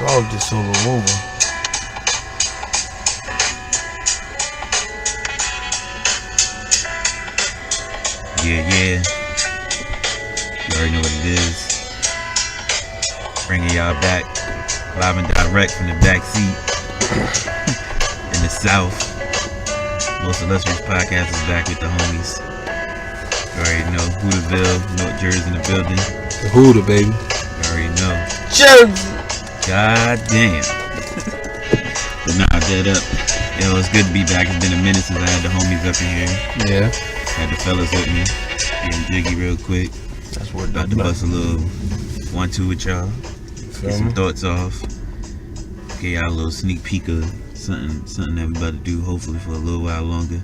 wrong with this solo over? Yeah. You already know what it is. Bringing y'all back live and direct from the back seat in the South. Most Illustrious Podcast is back with the homies. You already know Hooterville, North Jersey in the building. The Hooter, baby. You already know. Jersey. God damn. But nah, dead up. Yo, it's good to be back. It's been a minute since I had the homies up in here. Yeah. Had the fellas with me. Getting jiggy real quick. That's what about to bust a little 1-2 with y'all. Get some thoughts off. Get y'all a little sneak peek of something that we about to do, hopefully for a little while longer.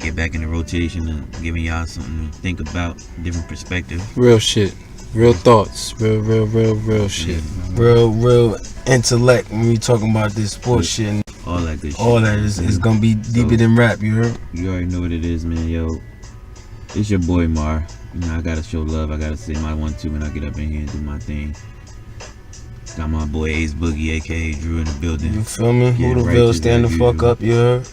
Get back in the rotation and giving y'all something to think about, different perspective. Real shit. Real thoughts. Real shit. Real intellect when we talking about this sports shit. And all that good shit. All that is gonna be deeper than rap, you heard? You already know what it is, man. Yo, it's your boy Mar. You know, I gotta show love. I gotta say my 1-2 when I get up in here and do my thing. Got my boy Ace Boogie, aka Drew, in the building. You feel me? Hooterville, stand the fuck up, you heard?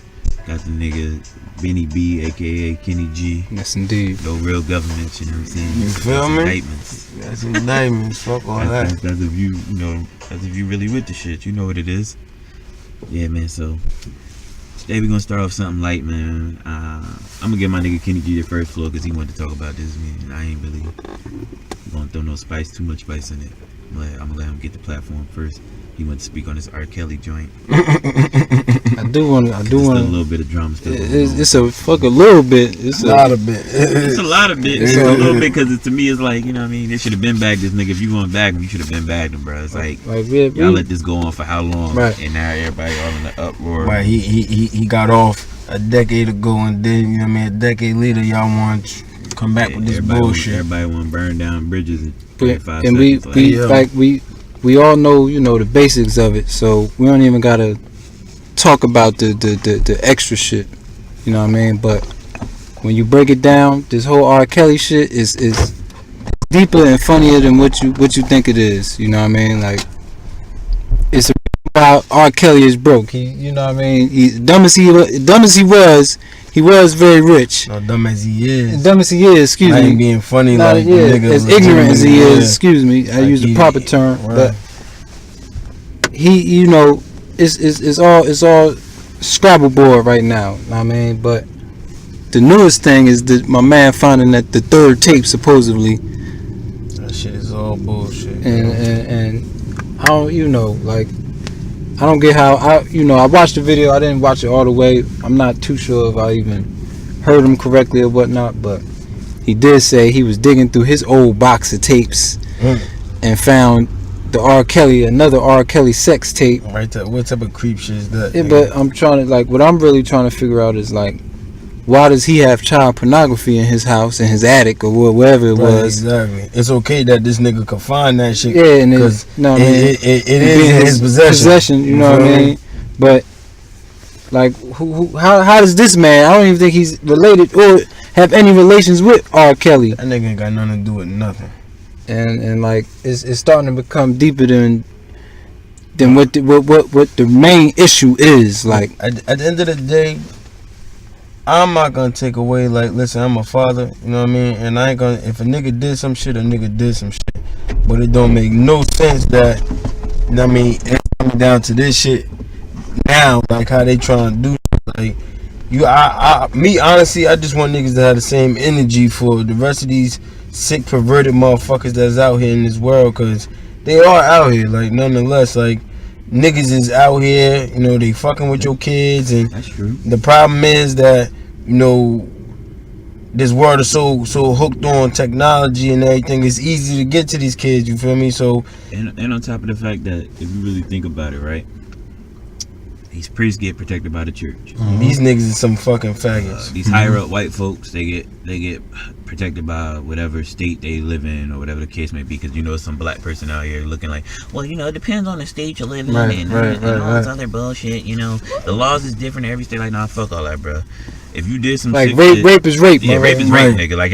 Got the nigga Benny B, aka Kenny G. Yes, indeed. No real government, you know what I'm saying? You feel me? Indictments. That's indictments. Fuck all that. That's if you know, that's if you really with the shit. You know what it is. Yeah, man. So today we gonna start off something light, man. I'm gonna give my nigga Kenny G the first floor because he wanted to talk about this, man. I ain't really gonna throw no too much spice in it. But I'm gonna let him get the platform first. He went to speak on this R. Kelly joint. I do want. A little bit of drama still. It's a fucking little bit. It's a lot of bit. It's a lot of bit. It's a little bit because to me it's like, you know what I mean. They should have been bagged this nigga. If you want to bag him, you should have been bagged him, bro. It's like y'all let this go on for how long? Right. And now everybody all in the uproar. Right. He got off a decade ago, and then you know what I mean. A decade later, y'all want to come back with this bullshit. Everybody want to burn down bridges in 5 and seconds. We all know, you know, the basics of it, so we don't even gotta talk about the extra shit, you know what I mean? But when you break it down, this whole R. Kelly shit is deeper and funnier than what you think it is, you know what I mean? Like, it's about R. Kelly is broke. He, you know what I mean? He dumb as he was. He was very rich. No, dumb as he is. Dumb as he is, excuse me. Ain't being funny not, like nigga. As ignorant as he is, excuse me. I use the proper term, but he, you know, it's all Scrabble board right now. You know what I mean, but the newest thing is that my man finding that the third tape supposedly. That shit is all bullshit. And I don't, you know, like. I don't get how I watched the video. I didn't watch it all the way. I'm not too sure if I even heard him correctly or whatnot, but he did say he was digging through his old box of tapes and found another R. Kelly sex tape. Right there. What type of creep shit is that? Yeah, but I'm trying to what I'm really trying to figure out is why does he have child pornography in his house, in his attic, or wherever it was? Exactly. It's okay that this nigga could find that shit. Yeah, and it is in his possession. You know what I mean? But how does this man? I don't even think he's related or have any relations with R. Kelly. That nigga ain't got nothing to do with nothing. And it's starting to become deeper than what the main issue is. Like at the end of the day, I'm not gonna take away listen, I'm a father, you know what I mean, and I ain't gonna, if a nigga did some shit, a nigga did some shit, but it don't make no sense that, you know what I mean, it's coming down to this shit now, how they trying to do, me honestly, I just want niggas to have the same energy for the rest of these sick perverted motherfuckers that's out here in this world, cause they are out here, nonetheless, niggas is out here, you know, they fucking with your kids, and that's true. The problem is that, you know, this world is so hooked on technology and everything. It's easy to get to these kids, you feel me? So and on top of the fact that if you really think about it, right, these priests get protected by the church. Mm-hmm. These niggas is some fucking faggots. These higher up white folks, they get protected by whatever state they live in or whatever the case may be, because you know some black person out here looking like, well, you know, it depends on the state you live in and all this other bullshit. You know, the laws is different in every state. Like, nah, fuck all that, bro. If you did some rape is rape. Yeah, rape is rape, nigga. Like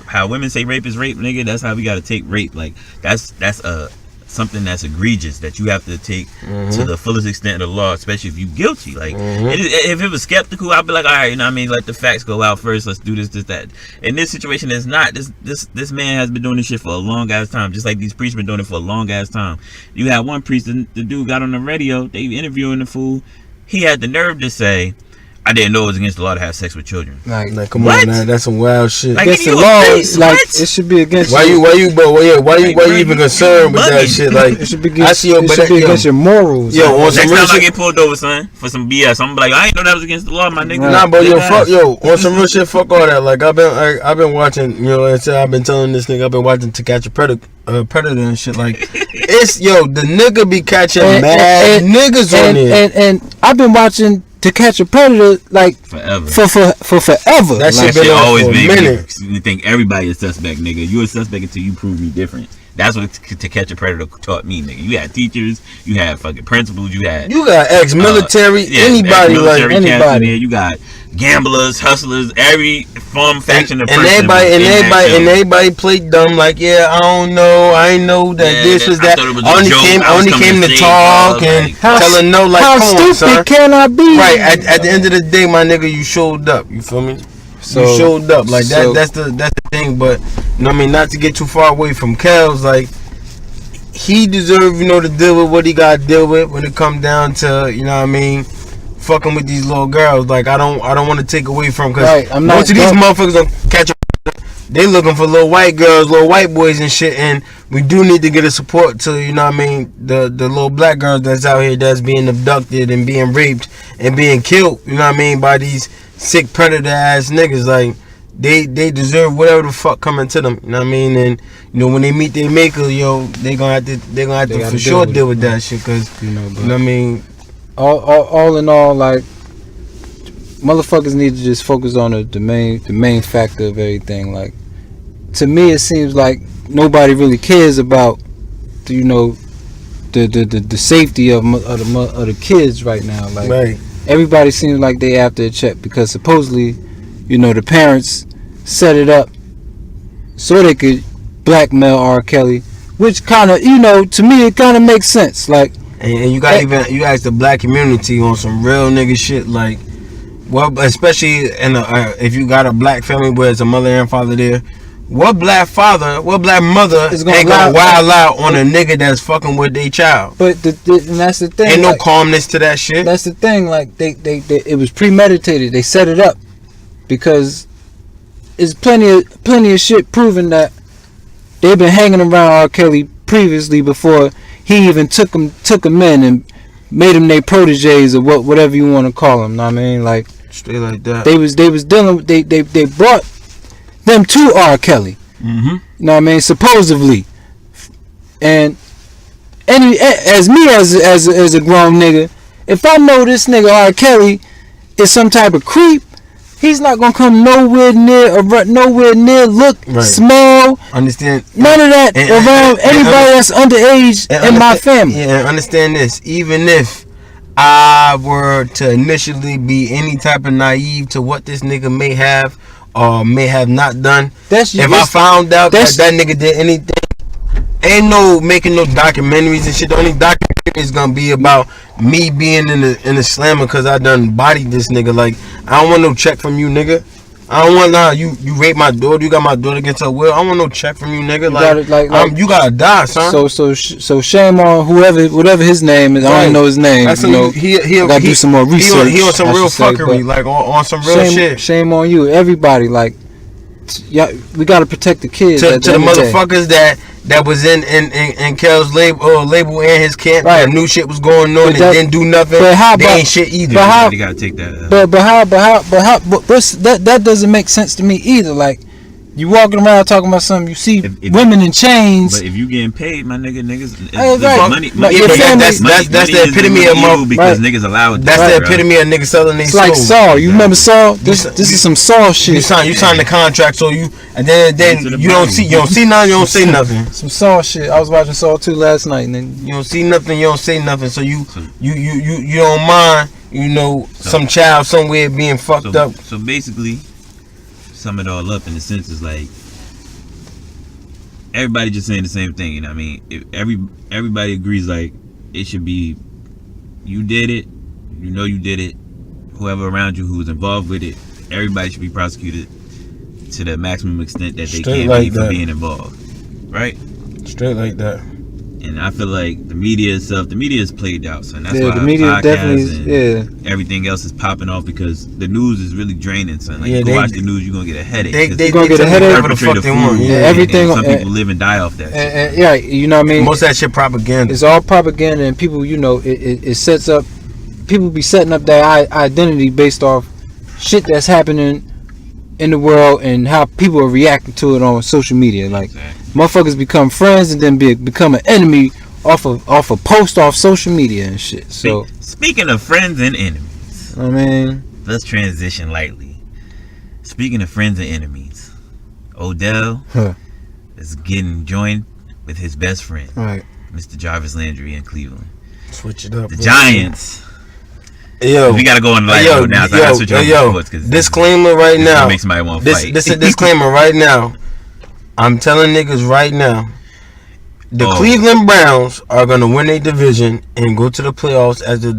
how women say rape is rape, nigga. That's how we gotta take rape. Like that's a something that's egregious that you have to take to the fullest extent of the law, especially if you're guilty. Like, if it was skeptical, I'd be like, all right, you know what I mean? Let the facts go out first. Let's do this, that. In this situation, it's not. This man has been doing this shit for a long ass time, just like these priests been doing it for a long ass time. You had one priest, the dude got on the radio, they interviewing the fool. He had the nerve to say, I didn't know it was against the law to have sex with children. Like come on, man, that's some wild shit. Like, against the law, like it should be against. Why you even concerned with that shit? Like it should be against. Against your morals. Yo, on some next real time shit, I get pulled over, son, for some BS, I'm like, I ain't know that was against the law, my nigga. Nah, but on some real shit, fuck all that. Like I've been watching, you know, I've been telling this nigga, I've been watching To Catch a Predator and shit. Like it's the nigga be catching mad niggas on there, and I've been watching To Catch a Predator like forever. For forever. That That shit been shit on always for a made minute. me think everybody is suspect, nigga. You a suspect until you prove me different. That's what To Catch a Predator taught me, nigga. You had teachers, you had fucking principals, you got ex-military, anybody like anybody. You got gamblers, hustlers, every form, faction of person. And everybody played dumb. Like, yeah, I don't know, I ain't know that this was that. Only came to talk and tell her no. Like, how stupid son. can I be? Right at the end of the day, my nigga, you showed up. You feel me? So, you showed up. Like that. That's the thing. But you know what I mean, not to get too far away from Kels. Like he deserved, you know, to deal with what he got to deal with when it come down to, you know what I mean, fucking with these little girls. Like I don't want to take away from, because most of these motherfuckers don't catch a. They looking for little white girls, little white boys and shit, and we do need to get a support to, you know what I mean, the little black girls that's out here that's being abducted and being raped and being killed, you know what I mean, by these sick predator ass niggas. Like they deserve whatever the fuck coming to them, you know what I mean. And you know when they meet their maker, yo, they gonna have to for sure deal with that shit, cause you know what I mean. All in all, like motherfuckers need to just focus on the main factor of everything. Like to me, it seems like nobody really cares about the, you know, the safety of the kids right now. Like everybody seems like they after a check, because supposedly, you know, the parents set it up so they could blackmail R. Kelly, which kind of, you know, to me it kind of makes sense. Like, and you got you ask the black community on some real nigga shit. Like, well, especially if you got a black family where it's a mother and father there, what black mother ain't gonna wild out on a nigga that's fucking with their child? But and that's the thing. Ain't no calmness to that shit. That's the thing. Like they it was premeditated. They set it up because there's plenty of shit proving that they've been hanging around R. Kelly previously before he even took them in and made them their proteges or whatever you want to call them. Know what I mean? Like straight like that. They was dealing. They brought them to R. Kelly. You know what I mean? Supposedly. And as a grown nigga, if I know this nigga R. Kelly is some type of creep, he's not gonna come nowhere near, look, smell, understand, none of that around anybody that's underage in my family. Yeah, understand this. Even if I were to initially be any type of naive to what this nigga may have or may have not done, if I found out that nigga did anything, ain't no making no documentaries and shit. The only documentary is gonna be about me being in the slammer because I done bodied this nigga. Like, I don't want no check from you, nigga. I don't want you raped my daughter. You got my daughter against her will. I don't want no check from you, nigga. You gotta die, son. So shame on whatever his name is. I don't know his name. You know, gotta do some more research. He on some real fuckery, like on some real shit. Shame on you, everybody. Like, yeah, we gotta protect the kids. To the motherfuckers that was in Kel's label and his camp, that knew shit was going on and didn't do nothing. They ain't shit either. You gotta take that. That doesn't make sense to me either. Like, you walking around talking about something, you see women in chains. But if you getting paid, my niggas, money. That's the epitome of money because niggas allowed. That's the epitome of niggas selling their soul. It's like Saul. You remember Saul? This is some Saul shit. You sign the contract, so you and then you don't see nothing, you don't say nothing. Some Saul shit. I was watching Saul 2 last night, and then you don't see nothing, you don't say nothing. So you don't mind, you know, some child somewhere being fucked up. So basically, sum it all up in a sense is like, everybody just saying the same thing. You know what I mean? If everybody agrees like it should be, you did it, you know you did it. Whoever around you who was involved with it, everybody should be prosecuted to the maximum extent that they can be for being involved. Right? Straight like that. And I feel like the media is played out, son. That's Yeah, why the media definitely everything else is popping off because the news is really draining, son. Like you go watch the news, you're gonna get a headache. They gonna get a headache. Whatever the fuck they want. Yeah, everything. Some people live and die off that. And, yeah, you know what I mean. Most of that shit propaganda. It's all propaganda, and people, you know, it sets up. People be setting up their identity based off shit that's happening in the world and how people are reacting to it on social media. Like motherfuckers become friends and then become an enemy off a post off social media and shit. So speaking of friends and enemies, I mean, let's transition lightly. Speaking of friends and enemies, Odell is getting joined with his best friend, right, Mr. Jarvis Landry in Cleveland. Switch it up. The Giants. Yo, we gotta go on the light note now. So I gotta switch over disclaimer right now. Make somebody want to fight. This is a disclaimer right now. I'm telling niggas right now. The Cleveland Browns are gonna win a division and go to the playoffs as the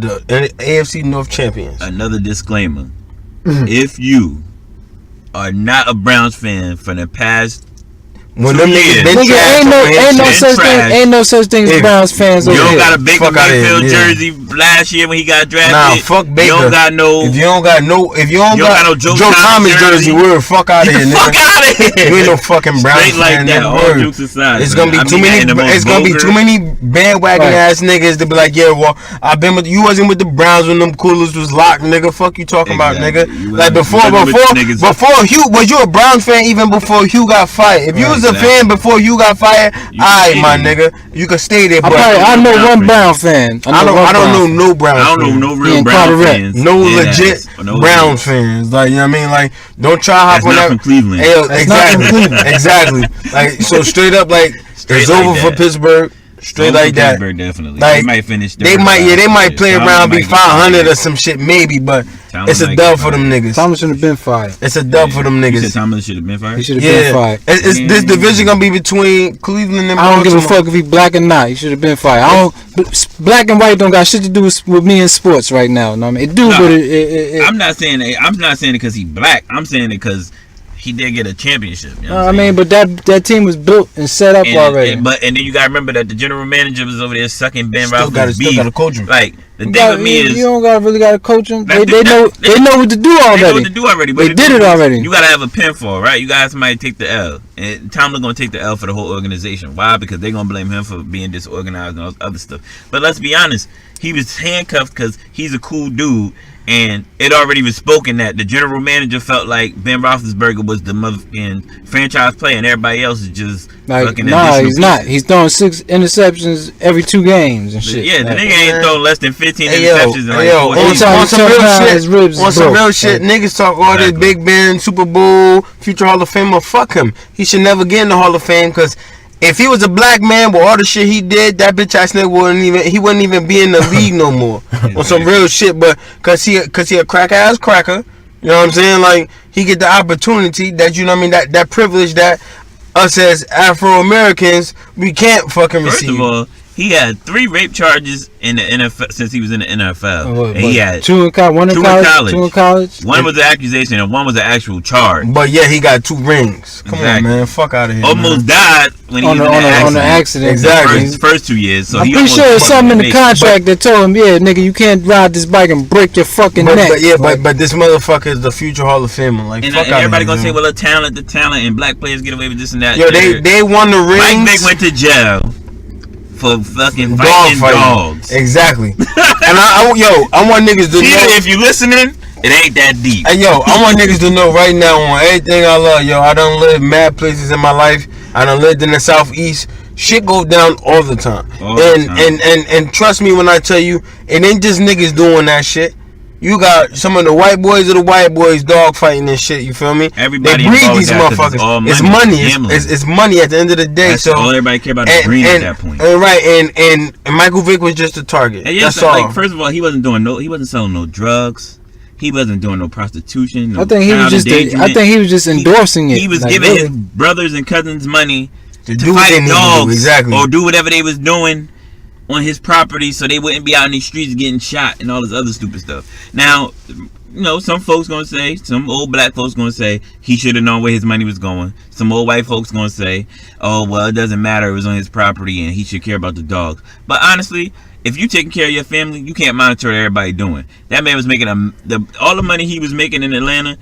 AFC North champions. Another disclaimer: if you are not a Browns fan for the past when them niggas ain't no such thing as Browns fans over here. You don't got a Baker Mayfield jersey last year when he got drafted. Nah, fuck Baker. You don't got no. If you don't got no Joe Thomas jersey, word fuck out of here, nigga. Fuck out of here. You ain't no fucking Browns fan. Like that. All jokes aside, it's gonna be too many. It's gonna be too many bandwagon ass niggas to be like, yeah, well, I've been with you. Wasn't with the Browns when them coolers was locked, nigga. Fuck you talking about, nigga. Like before Hugh, was you a Browns fan even before Hugh got fired? If you was a fan before you got fired, alright, my nigga, you can stay there. But I know one Brown fan. I don't know no Browns. I don't know no real Brown fans. No legit Browns fans. Like, you know what I mean? Like, don't try hop on that. From Cleveland. Exactly. Like, so straight up, like, it's over for Pittsburgh. Straight like that. Pittsburgh definitely. Like, they might finish. They might play around, be 500 or some shit, maybe, but it's a dub for them niggas. Thomas should have been fired. It's a dub for them niggas. You said Thomas should have been fired? He should have been fired. This division gonna be between Cleveland and Baltimore. I don't give a fuck if he black or not. He should have been fired. Black and white don't got shit to do with me in sports right now. No, I mean, I'm not saying it because he black. I'm saying it because he did get a championship. You know I mean, but that team was built and set up already. And then you gotta remember that the general manager was over there sucking Ben Roethlisberger's beef. Still gotta coach him. Like the thing with me is you don't really gotta coach them. They know what to do already. They know what to do already. They did it already. You gotta have a pinfall, right? You gotta have somebody take the L, and Tomlin's gonna take the L for the whole organization. Why? Because they're gonna blame him for being disorganized and all this other stuff. But let's be honest, he was handcuffed because he's a cool dude. And it already was spoken that the general manager felt like Ben Roethlisberger was the motherfucking franchise player, and everybody else is just fucking. Nah, he's not. He's throwing 6 interceptions every 2 games and shit. Yeah, the nigga ain't throwing less than 15 interceptions. On some real shit, niggas talk all this Big Ben, Super Bowl, future Hall of Famer. Fuck him. He should never get in the Hall of Fame because if he was a black man with all the shit he did, that bitch ass nigga wouldn't even be in the league no more. On some real shit, but cause he a crack ass cracker. You know what I'm saying? Like he get the opportunity that, you know what I mean, that privilege that us as Afro Americans we can't fucking receive. First of all, he had 3 rape charges in the NFL since he was in the NFL. And he had 2 in college. 2 in college. One was an accusation and one was an actual charge. But yeah, he got 2 rings. Come on, man. Fuck out of here. Almost died when he was on the accident. Exactly. First 2 years. So I'm pretty sure there's something in the contract that told him, yeah, nigga, you can't ride this bike and break your fucking neck. But this motherfucker is the future Hall of Famer. Like, fuck out of here. Everybody gonna say, well, the talent, and black players get away with this and that. Yo, they won the rings. Mike Vick went to jail for fucking fighting dogs. Exactly. And I want niggas to know. If you listening, it ain't that deep. Hey, yo, I want niggas to know right now on everything I love. Yo, I done lived mad places in my life. I done lived in the Southeast. Shit go down all the time. And trust me when I tell you, it ain't just niggas doing that shit. You got some of the white boys dog fighting and shit. You feel me? Everybody they breed these motherfuckers. It's money. It's money at the end of the day. That's all everybody care about is green at that point. And Michael Vick was just a target. And that's all. Like, first of all, he wasn't selling no drugs. He wasn't doing no prostitution. I think he was just endorsing it. He was giving his brothers and cousins money to do what they need to do. Exactly. Or do whatever they was doing on his property so they wouldn't be out in these streets getting shot and all this other stupid stuff. Now, you know, some folks gonna say, some old black folks gonna say he should have known where his money was going. Some old white folks gonna say, oh well, it doesn't matter, it was on his property and he should care about the dogs. But honestly, if you taking care of your family, you can't monitor what everybody doing. That man was making all the money he was making in Atlanta.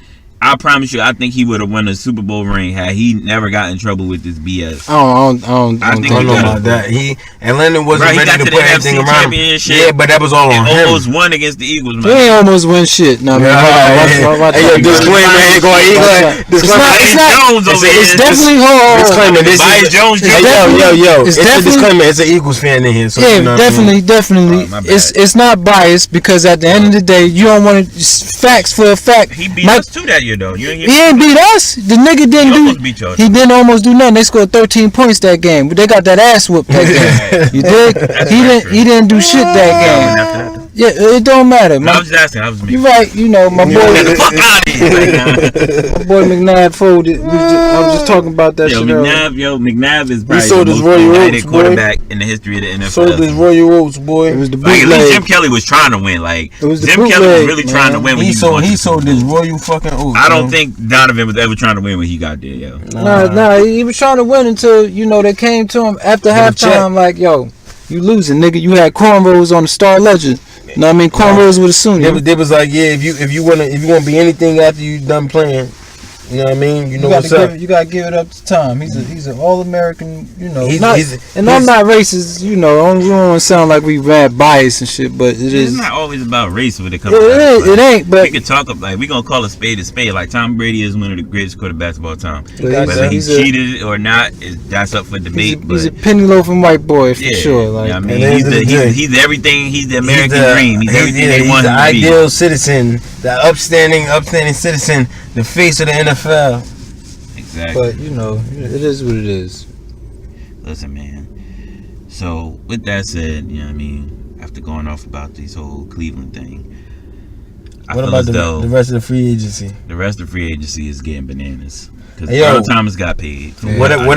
I promise you, I think he would have won a Super Bowl ring had he never got in trouble with this BS. I don't know about that. Atlanta wasn't ready to put anything around. Yeah, but that was all on him. Almost won against the Eagles. Man. He ain't almost win shit. No, hey, disclaimer ain't going Eagles. It's definitely hard. Disclaimer. This is Jones. Yo. It's a disclaimer. It's an Eagles fan in here. So yeah, definitely. It's not biased because at the end of the day, you don't want to facts for a fact. He beat us too that year. Though. He ain't beat us. The nigga didn't do. He didn't almost do nothing. They scored 13 points that game, but they got that ass whooped that game. You dig? He didn't do shit that game. Yeah, it don't matter. I was just asking. I was me. You right. You know my boy. Get the fuck out of here. My boy McNabb folded. I was just talking about that shit. McNabb is probably sold the most united quarterback in the history of the NFL. Sold his Royal Oats, boy. It was the bootleg. Like, at least Jim Kelly was trying to win. Like Jim Kelly was really trying to win when he sold his Royal fucking Oats. I don't think Donovan was ever trying to win when he got there, yo. Nah, he was trying to win until they came to him after halftime. Like, yo, you losing, nigga. You had cornrows on the Star Legend. You know what I mean? Cornrows with a Sunni. They was like, yeah, if you wanna be anything after you done playing, you know what I mean? You know what's up. You gotta give it up to Tom. He's an All-American. You know, I'm not racist. You know, we don't want to sound like we bad bias and shit, but it's not always about race when it comes. It ain't. But we can talk about we gonna call a spade a spade. Like Tom Brady is one of the greatest quarterbacks of all time. Whether he cheated or not, that's up for debate. He's a penny loafing white boy for sure. Like, I mean, he's everything. He's the American dream. He's everything they want him to be. He's the ideal citizen, the upstanding citizen. The face of the NFL. Exactly. But, you know, it is what it is. Listen, man. So, with that said, you know what I mean? After going off about this whole Cleveland thing. What about the rest of the free agency? The rest of the free agency is getting bananas. Because Earl Thomas got paid. Whatever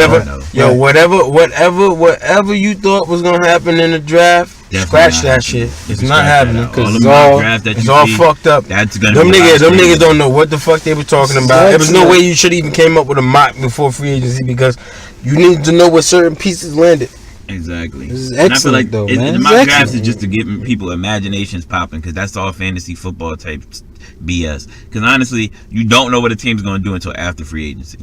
you thought was going to happen in the draft, scratch that shit. It's not happening because it's all fucked up. That's gonna them niggas don't know what the fuck they were talking about. There was no way you should even came up with a mock before free agency because you need to know where certain pieces landed. Exactly. This is excellent, though, man. The mock drafts is just to get people imaginations popping because that's all fantasy football type BS. Because honestly, you don't know what a team's going to do until after free agency.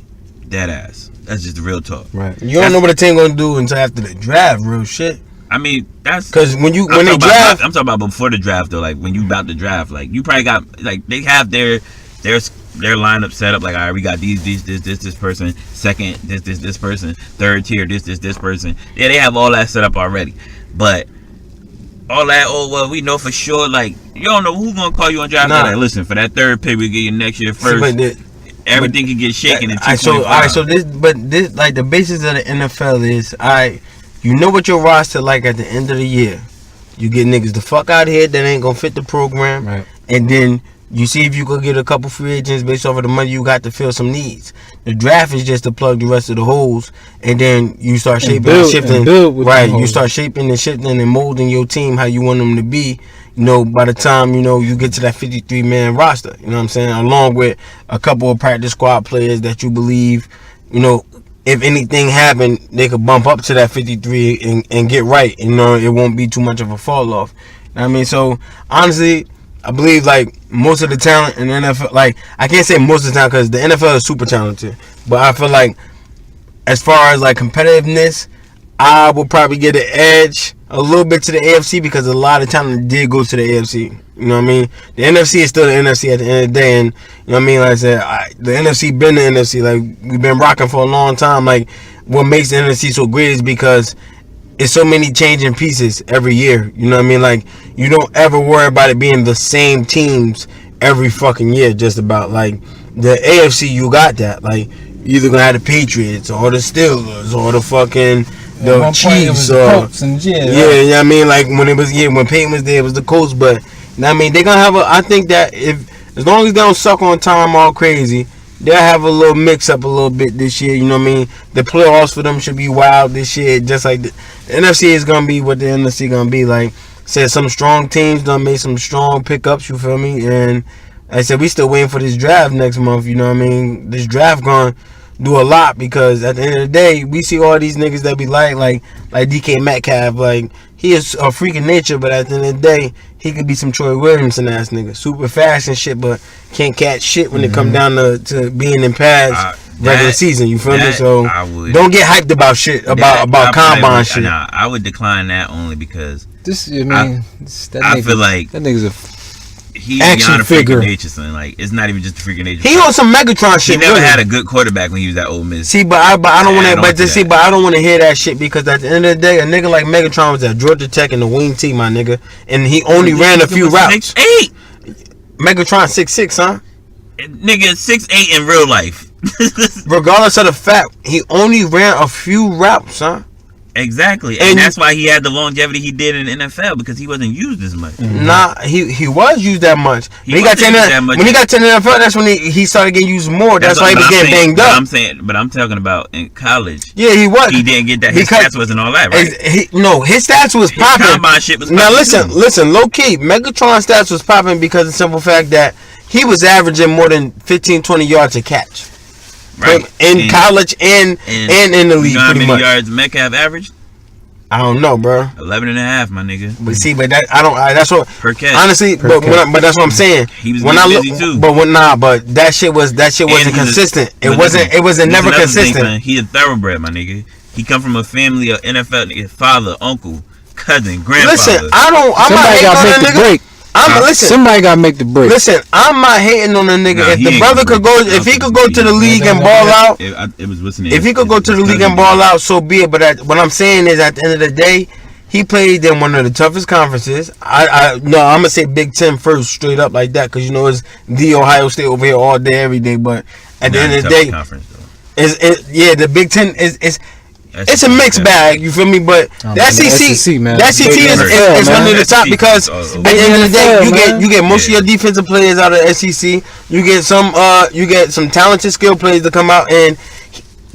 Dead ass. That's just the real talk. Right. You don't know what a team going to do until after the draft. Real shit. I mean, that's because when they draft, I'm talking about before the draft though. Like when you about to draft, like you probably got like they have their lineup set up. Like, all right, we got this person, second this person, third tier this person. Yeah, they have all that set up already. But all that, we know for sure. Like you don't know who's gonna call you on draft day. Like, listen, for that third pick, we get you next year first. Everything can get shaken in 2.5. So this like the basis of the NFL is you know what your roster like at the end of the year. You get niggas the fuck out of here that ain't gonna fit the program, right? And then you see if you could get a couple free agents based off of the money you got to fill some needs. The draft is just to plug the rest of the holes, and then you start shaping and shifting. Right, you start shaping and shifting and molding your team how you want them to be. You know, by the time you get to that 53-man roster, you know what I'm saying, along with a couple of practice squad players that you believe, if anything happened, they could bump up to that 53 and get right. It won't be too much of a fall off. You know what I mean? So, honestly, I believe, like, most of the talent in the NFL, like, I can't say most of the talent because the NFL is super talented. But I feel like, as far as, like, competitiveness, I will probably get an edge a little bit to the AFC because a lot of talent did go to the AFC. You know what I mean? The NFC is still the NFC at the end of the day. And, you know what I mean? Like I said, the NFC been the NFC. Like, we've been rocking for a long time. Like, what makes the NFC so great is because it's so many changing pieces every year. You know what I mean? Like, you don't ever worry about it being the same teams every fucking year, just about. Like, the AFC, you got that. Like, you either gonna have the Patriots or the Steelers or the fucking the Chiefs or you know what I mean? Like, when Peyton was there, it was the Colts. But, you know what I mean? They're gonna have I think that as long as they don't suck on time all crazy, they'll have a little mix up a little bit this year. You know what I mean? The playoffs for them should be wild this year. Just like the NFC is gonna be what the NFC gonna be. Like said, some strong teams done made some strong pickups. You feel me? And like I said, we still waiting for this draft next month. You know what I mean? This draft gonna do a lot because at the end of the day, we see all these niggas that be like DK Metcalf. Like he is a freak of nature, but at the end of the day, he could be some Troy Williamson ass nigga, super fast and shit, but can't catch shit when it come down to being in pads regular season. You feel me? So don't get hyped about shit about combine shit. Nah, I would decline that only because this. I mean, I feel like that nigga's a he's action beyond a freak figure. of nature, son. Like it's not even just a freak of nature. He on some Megatron shit. He never really had a good quarterback when he was at Ole Miss. See, but I don't want to. But I don't want to hear that shit because at the end of the day, a nigga like Megatron was at Georgia Tech in the wing team, my nigga, and he only ran a few routes. 6'8". Megatron 6'6", huh? Nigga 6'8" in real life. Regardless of the fact, he only ran a few routes, huh? Exactly, and that's why he had the longevity he did in the NFL because he wasn't used as much. Nah, he was used that much. When he got to the NFL, that's when he started getting used more. That's why he was getting banged up. But I'm talking about in college. Yeah, he was. He didn't get that. His stats wasn't all that, right? His stats was popping. Combine shit was now listen, low key, Megatron stats was popping because of the simple fact that he was averaging more than 15-20 yards a catch. Right. In college and in the league, you know how pretty many much. yards Metcalf averaged? I don't know, bro. 11.5, my nigga. But see, but that that's what per catch. Honestly, but that's what I'm saying. He was busy too. But that shit wasn't consistent. It wasn't never consistent. Thing, he a thoroughbred, my nigga. He come from a family of NFL nigga, father, uncle, cousin, grandfather. Listen, I'm not hating on that nigga. Break. Somebody gotta make the break. Listen, I'm not hating on the nigga. If the brother could go, if he could go to the league and ball out, if he could go to the league and ball out, so be it. But what I'm saying is, at the end of the day, he played in one of the toughest conferences. I'm gonna say Big Ten first, straight up like that, because you know it's the Ohio State over here all day, every day. But at the end of the day, the Big Ten is. It's a mixed bag, you feel me? But the SEC, man. The SEC is one of the top because at the end of the day, you get most of your defensive players out of the SEC. You get some talented skill players to come out, and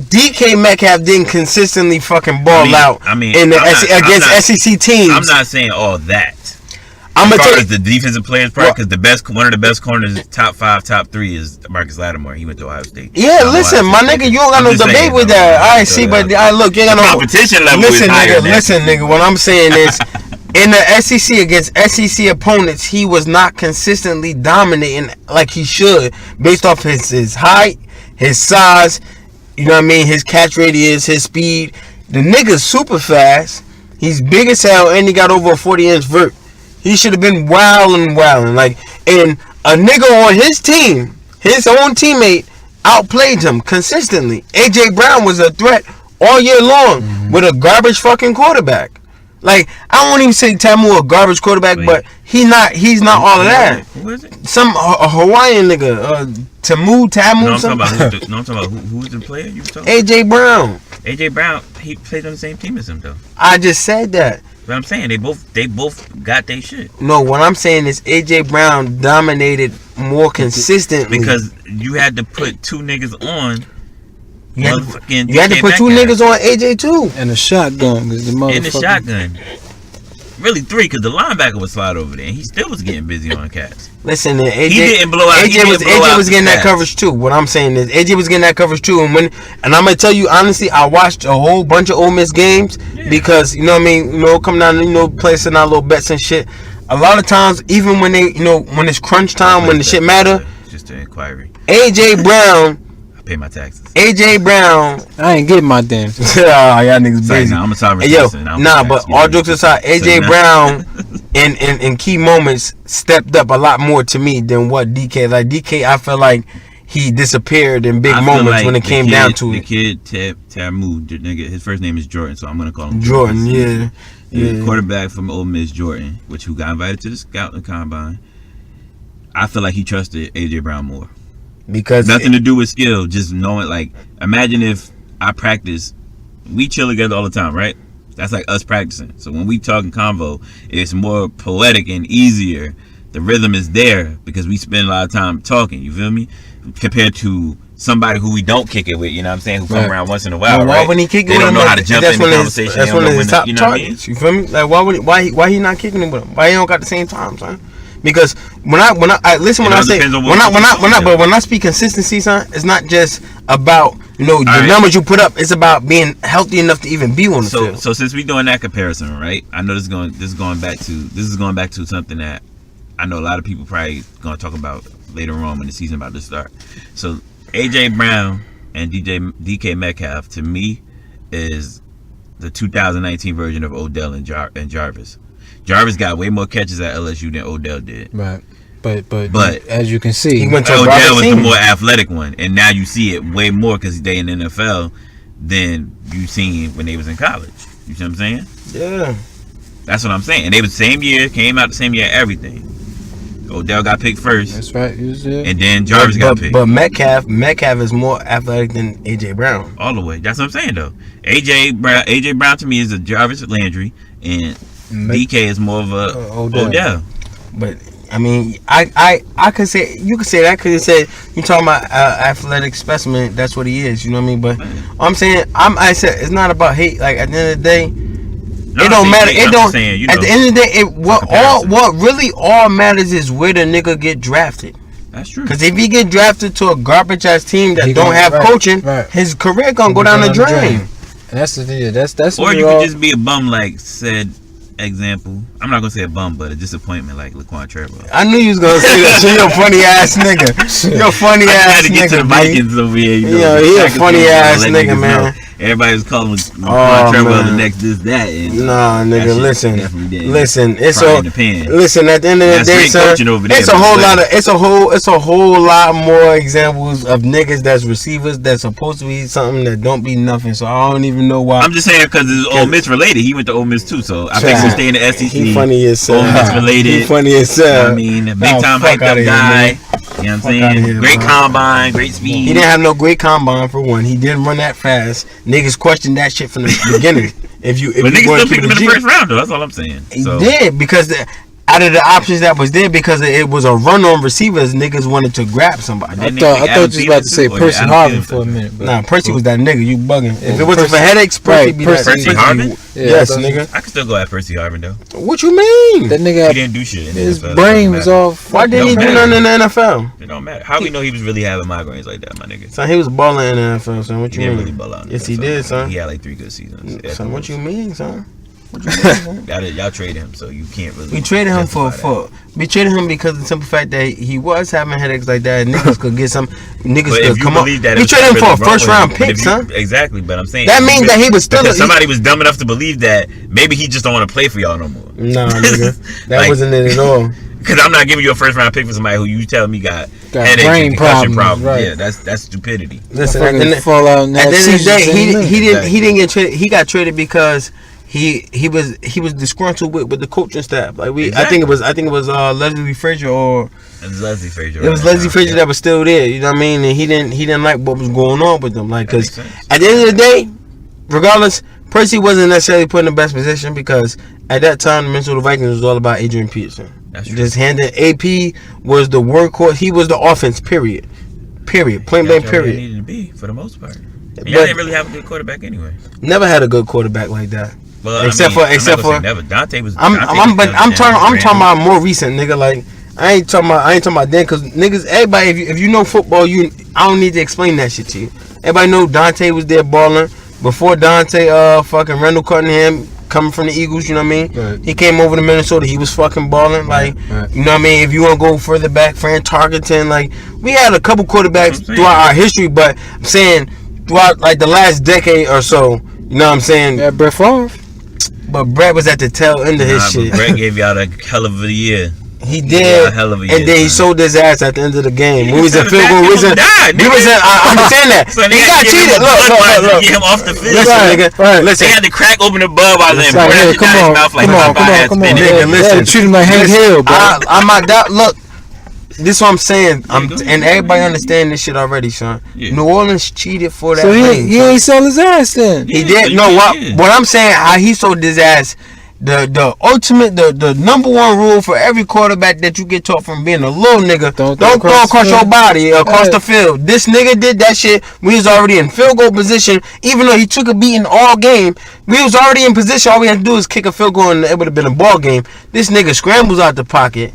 DK Metcalf didn't consistently fucking ball out against SEC teams. I'm not saying all that. I'm gonna tell you the defensive players part because one of the best corners, top 5, top 3 is Marcus Lattimore. He went to Ohio State. Yeah, listen, my nigga, you don't got no debate with that. All right, see, but look, you ain't got no competition level. Listen, nigga. What I'm saying is, in the SEC against SEC opponents, he was not consistently dominating like he should, based off his height, his size. You know what I mean? His catch radius, his speed. The nigga's super fast. He's big as hell, and he got over a 40-inch vert. He should have been wilding. Like, and a nigga on his team, his own teammate, outplayed him consistently. AJ Brown was a threat all year long with a garbage fucking quarterback. Like, I won't even say Tamu a garbage quarterback, but he's not all of that. Who is it? Some a Hawaiian nigga, Tamu. No, I'm talking about who's the player you were talking about? AJ Brown. AJ Brown, he played on the same team as him though. I just said that. But I'm saying they both got their shit. No, what I'm saying is AJ Brown dominated more consistently because you had to put two niggas on. You had to put two niggas on AJ too. And a shotgun. And the shotgun. Really 3 because the linebacker would slide over there and he still was getting busy on cats. Listen, AJ, he didn't blow out. AJ was getting that coverage too. What I'm saying is AJ was getting that coverage too. And I'm gonna tell you honestly, I watched a whole bunch of Ole Miss games because you know what I mean. You know, come down, placing our little bets and shit. A lot of times, even when they, when it's crunch time, when the shit matter, just an inquiry. AJ Brown. Pay my taxes. AJ Brown. I ain't getting my damn. Y'all niggas busy. I'm a sovereign citizen. But all jokes aside, AJ Brown in key moments stepped up a lot more to me than what DK. Like DK, I feel like he disappeared in big moments when it came down to it. The kid Tamu, nigga, his first name is Jordan, so I'm gonna call him Jordan. Yeah. The quarterback from Ole Miss, Jordan, who got invited to the scout and combine. I feel like he trusted AJ Brown more. Because nothing to do with skill, just knowing. Like, imagine if I practice, we chill together all the time, right? That's like us practicing. So when we talk in convo, it's more poetic and easier. The rhythm is there because we spend a lot of time talking. You feel me? Compared to somebody who we don't kick it with, you know what I'm saying, who come around once in a while, well, why right? wouldn't he kick it they with don't him? know how to jump in the conversation. That's one of his top you know what I mean? targets. You feel me? Like why he not kicking it with him? Why he don't got the same time, son? Because when I speak consistency, son, it's not just about the numbers you put up. It's about being healthy enough to even be on the field. So since we doing that comparison, right? I know this is going back to something that I know a lot of people probably gonna talk about later on when the season about to start. So AJ Brown and DK Metcalf to me is the 2019 version of Odell and Jarvis. Jarvis got way more catches at LSU than Odell did. Right. But as you can see, Odell was the more athletic one, and now you see it way more because they in the NFL than you seen when they was in college. You see what I'm saying? Yeah. That's what I'm saying. And they was the same year, came out the same year, everything. Odell got picked first. That's right. And then Jarvis got picked. But Metcalf is more athletic than AJ Brown. All the way. That's what I'm saying though. AJ Brown to me is a Jarvis Landry, and DK is more of a Odell. But I mean, I could say you could say that because you said you talking about athletic specimen. That's what he is. You know what I mean? But I'm saying I said it's not about hate. Like at the end of the day, it don't matter. It don't. At the end of the day, what really all matters is where the nigga get drafted. That's true. Because if he get drafted to a garbage ass team that don't have coaching, his career gonna go down the drain. And that's the thing. That's or you could just be a bum like said. Example, I'm not gonna say a bum, but a disappointment like Laquan Treadwell. I knew you was gonna say that. So you're a funny ass nigga. You're a funny ass nigga. I had to get to the Vikings over here. He a funny ass nigga, man. Everybody was calling Laquan Treadwell the next this that. And nah, nigga, listen. It's listen. At the end of the day, sir, it's a whole lot more examples of niggas that's receivers that's supposed to be something that don't be nothing. So I don't even know why. I'm just saying because it's Ole Miss related. He went to Ole Miss too, so I think he'll stay in the SEC. He funny as hell. Ole Miss related. He funny as hell. You know what I mean, big time hyped up guy. You know what I'm saying? Great combine, great speed. He didn't have no great combine for one. He didn't run that fast. Niggas questioned that shit from the beginning. But niggas still picked him in the first round though. That's all I'm saying. He did because out of the options that was there, because it was a run on receivers, niggas wanted to grab somebody. I thought you was about to say Percy Harvin for a minute. Nah, Percy was that nigga. You bugging. If it wasn't for headaches, Percy be that Percy Harvin? Yes, nigga. I can still go at Percy Harvin though. What you mean? That nigga he didn't do shit. His brain was off. Why didn't he do nothing in the NFL? It don't matter. How we know he was really having migraines like that, my nigga? Son, he was balling in the NFL, son. What you mean? He didn't really ball out. Yes, he did, son. He had like 3 good seasons. Son, what you mean, son? Y'all traded him, so you can't really. We traded him we traded him because of the simple fact that he was having headaches like that. And niggas could get some. Niggas could come up. We traded him for a first round pick, son. Exactly, but I'm saying that means that he was still. Because somebody was dumb enough to believe that maybe he just don't want to play for y'all no more. Nah, nigga, that wasn't it at all. Because I'm not giving you a first round pick for somebody who you tell me got headaches brain and problems. Right. Yeah, that's stupidity. Listen, at the end of the day, he didn't get traded. He got traded because he was disgruntled with the coaching staff. Like I think it was Leslie Frazier or it was Leslie Frazier. It was Leslie Frazier that was still there. You know what I mean? And he didn't like what was going on with them. Like, because at the end of the day, regardless, Percy wasn't necessarily put in the best position because at that time the Minnesota Vikings was all about Adrian Peterson. That's true. Just handing AP was the workhorse. He was the offense. Period. Point blank. Period. Needed to be for the most part. And y'all didn't really have a good quarterback anyway. Never had a good quarterback like that. Well, except for never. Dante was. I'm talking about more recent, nigga. Like I ain't talking about then, cause niggas, everybody, if you know football, I don't need to explain that shit to you. Everybody know Dante was there balling before Dante. Fucking Randall Cunningham coming from the Eagles. You know what I mean? Right. He came over to Minnesota. He was fucking balling. Like you know what I mean? If you want to go further back, Fran Tarkenton. Like we had a couple quarterbacks throughout our history, but I'm saying throughout like the last decade or so. You know what I'm saying? Yeah, Brett Favre. But Brett was at the tail end of his shit. Brett gave y'all a hell of a year. He did, and then he sold his ass at the end of the game. We was in field goal. I understand that. So he got cheated. Look. Get him off the field. Listen, nigga. Listen. They had to crack open the bulb out there. Come on. Nigga, listen. Treat him like Hank Hill, bro. I'm not that. Look. This is what I'm saying. And everybody understand this shit already, son. Yeah. New Orleans cheated for that. So he ain't sell his ass then. He did. No, what I'm saying, how he sold his ass, the ultimate, the number one rule for every quarterback that you get taught from being a little nigga, don't throw across your body, across the field. This nigga did that shit. We was already in field goal position, even though he took a beating all game. We was already in position. All we had to do is kick a field goal, and it would have been a ball game. This nigga scrambles out the pocket,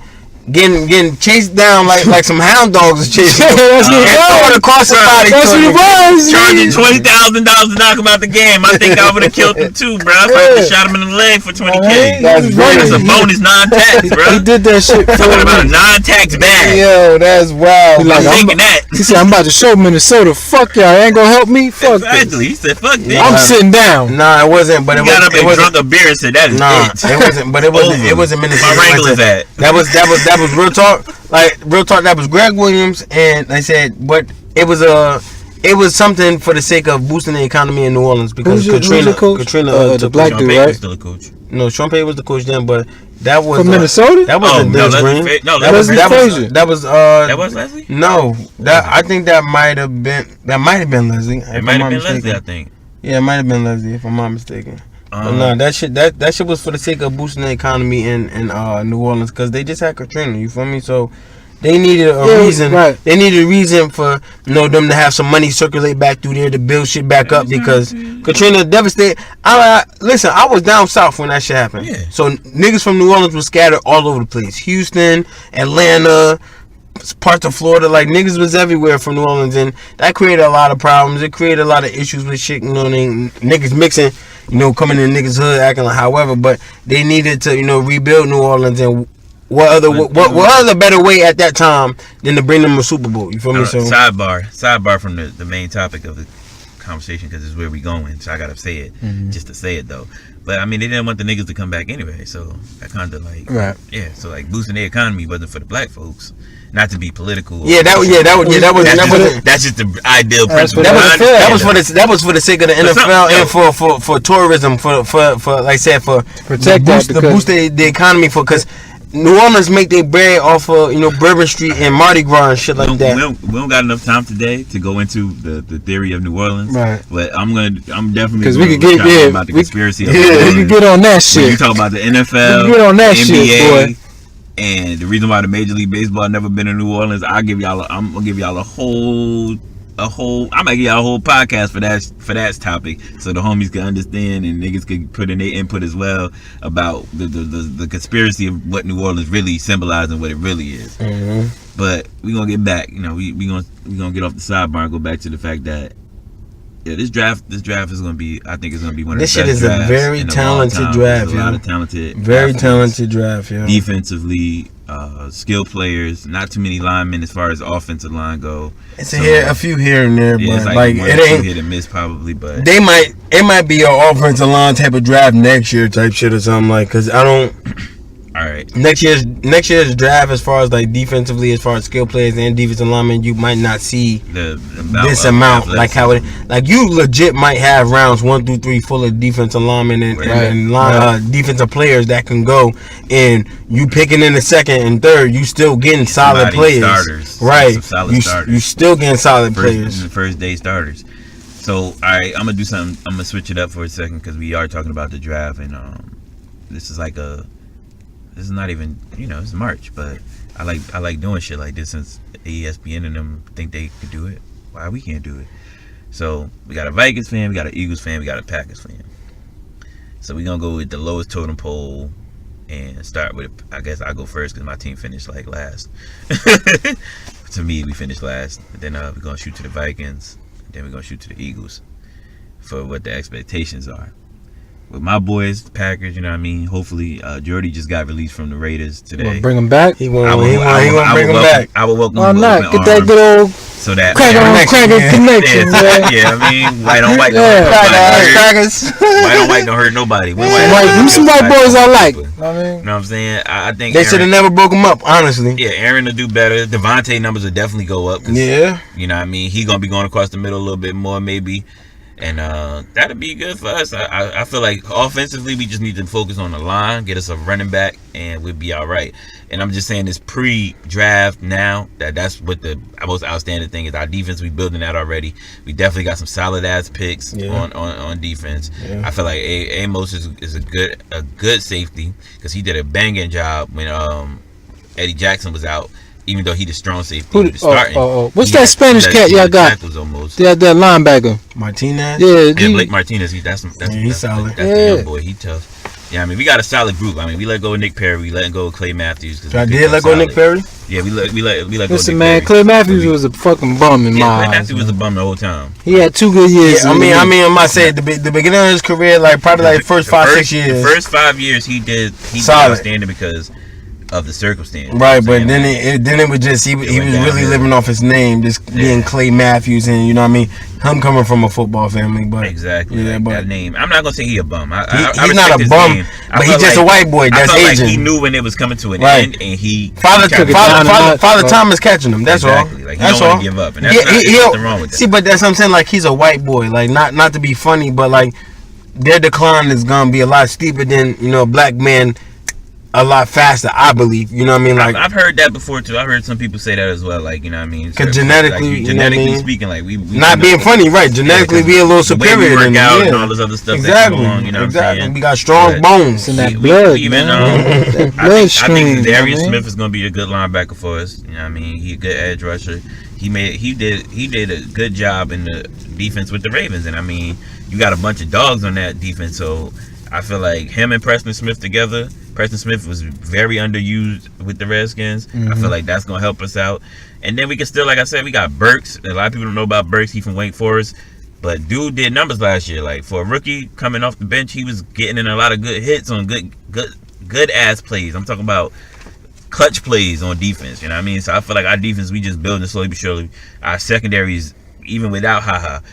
getting chased down like some hound dogs is chasing him. That's what it was. Across his body. That's what it was. Charging $20,000 to knock him out the game. I think I would have killed him too, bro. I would have shot him in the leg for $20K. That's a bonus non-tax, bro. He did that shit. Talking about a non-tax bag. Yo, that's wild. I'm taking that. He said, I'm about to show Minnesota. Fuck y'all. Ain't gonna help me? Fuck Exactly. He said, fuck this. I'm sitting down. Nah, it wasn't. But He got up and drunk a beer and said, that is it. It wasn't. But it wasn't. It wasn't Minnesota. My Wrangler's at. That was real talk. Like real talk. That was Greg Williams, and I said, but it was something for the sake of boosting the economy in New Orleans because Katrina, the black Sean dude, Payton right? was still a coach. No, Sean Payton was the coach then, but that was From Minnesota. That wasn't Dennis Green. that was That was Leslie. No, I think that might have been Leslie. It might have been Leslie, I think. Yeah, it might have been Leslie if I'm not mistaken. But no, that shit was for the sake of boosting the economy in New Orleans because they just had Katrina. You feel me? So they needed a reason. Right. They needed a reason for them to have some money circulate back through there to build shit back up because Katrina devastated. Listen, I was down south when that shit happened. Yeah. So niggas from New Orleans were scattered all over the place. Houston, Atlanta, parts of Florida, like niggas was everywhere from New Orleans, and that created a lot of problems. It created a lot of issues with shit. Niggas mixing. Coming in niggas' hood acting like however, but they needed to, rebuild New Orleans, and what other better way at that time than to bring them a Super Bowl? You feel me? So Sidebar from the main topic of the conversation because it's where we going. So I gotta say it just to say it though. But I mean, they didn't want the niggas to come back anyway, so that kind of like So like boosting the economy wasn't for the black folks. Not to be political. That's just the ideal principle. That was for the sake of the NFL and for tourism, for like I said, for protect boost the economy because New Orleans make their bread off of Bourbon Street and Mardi Gras and shit like that. We don't got enough time today to go into the theory of New Orleans, right? But I'm definitely because we could get about the conspiracy. We could get on that shit. When you talk about the NFL, we get on that NBA, shit, boy. And the reason why the Major League Baseball never been in New Orleans, I'm gonna give y'all a whole podcast for that topic, so the homies can understand and niggas can put in their input as well about the conspiracy of what New Orleans really symbolizes and what it really is. Mm-hmm. But we gonna get back. We gonna get off the sidebar and go back to the fact that this draft is gonna be. I think it's gonna be one of the best drafts. This shit is a very talented draft. A lot of talented, very talented draft. Yeah. Defensively, skilled players. Not too many linemen as far as offensive line go. It's a few here and there, yeah, but like it ain't hit and miss probably. But it might be an offensive line type of draft next year type shit or something like. Cause I don't. All right. Next year's draft, as far as like defensively, as far as skill players and defensive linemen, you might not see this amount. Like how you legit might have rounds 1 through 3 full of defensive linemen and defensive players that can go. And you picking in the second and third, you still getting solid players. Starters, right? Starters. You still getting solid players. First day starters. So all right, I'm gonna do something. I'm gonna switch it up for a second because we are talking about the draft, and this is not even, it's March, but I like doing shit like this since ESPN and them think they could do it. Why we can't do it? So we got a Vikings fan, we got an Eagles fan, we got a Packers fan. So we're gonna go with the lowest totem pole and start with, I guess I'll go first because my team finished like last. To me, we finished last. Then we're gonna shoot to the Vikings. Then we're gonna shoot to the Eagles for what the expectations are. With my boys, the Packers, hopefully Jordy just got released from the Raiders today. Bring him back? He won't bring him back. I would welcome him. Why not? Get that good old so that cracker connection. White on white don't hurt nobody. Some white boys I like. You know what I'm saying? I think they should have never broke him up, honestly. Yeah, Aaron will do better. Devontae numbers will definitely go up. Yeah. You know what I mean? He gonna be going across the middle a little bit more, maybe. And that'll be good for us. I feel like offensively, we just need to focus on the line, get us a running back, and we'll be all right. And I'm just saying this pre-draft now, that's what the most outstanding thing is. Our defense, we building that already. We definitely got some solid-ass picks on defense. Yeah. I feel like Amos is a good safety because he did a banging job when Eddie Jackson was out. Even though he the strong safety, what's that Spanish cat y'all got? That linebacker Martinez. Yeah, Blake Martinez. He's solid. That's the young boy. He tough. Yeah, I mean we got a solid group. I mean we let go of Nick Perry, we let go of Clay Matthews. I did let go of Nick Perry. Yeah, we let go. Listen, man, Clay Matthews was a fucking bum in my eyes. Clay Matthews was a bum the whole time. He had 2 good years. Yeah, I mean, I might say the beginning of his career, like probably like first 6 years. The first 5 years he did outstanding because of the circumstance, right? But then it was just he was really living off his name, just being Clay Matthews, and you know what I mean. Him coming from a football family, but exactly, yeah, but that name. I'm not gonna say he a bum. He's not a bum, but he's just a white boy that's aging. Like he knew when it was coming to an end, and Father Time is catching him. That's all. Like he don't want to give up, and that's nothing wrong with that. See, but that's what I'm saying. Like he's a white boy. Like not to be funny, but like their decline is gonna be a lot steeper than a black man. A lot faster, I believe. You know what I mean? Like I've heard that before too. I've heard some people say that as well. Like you know what I mean? Because genetically speaking, like we not being funny, right? Genetically, we a little superior than and all this other stuff. Exactly. That along, you know exactly. What I'm saying? We got strong bones in that blood. I think Darius Smith is going to be a good linebacker for us. You know what I mean? He's a good edge rusher. He did a good job in the defense with the Ravens, and I mean, you got a bunch of dogs on that defense, so I feel like him and Preston Smith together. Preston Smith was very underused with the Redskins. Mm-hmm. I feel like that's going to help us out. And then we can still, like I said, we got Burks. A lot of people don't know about Burks. He from Wake Forest. But dude did numbers last year. Like, for a rookie coming off the bench, he was getting in a lot of good hits on good ass plays. I'm talking about clutch plays on defense. You know what I mean? So I feel like our defense, we just building slowly but surely. Our secondary is, even without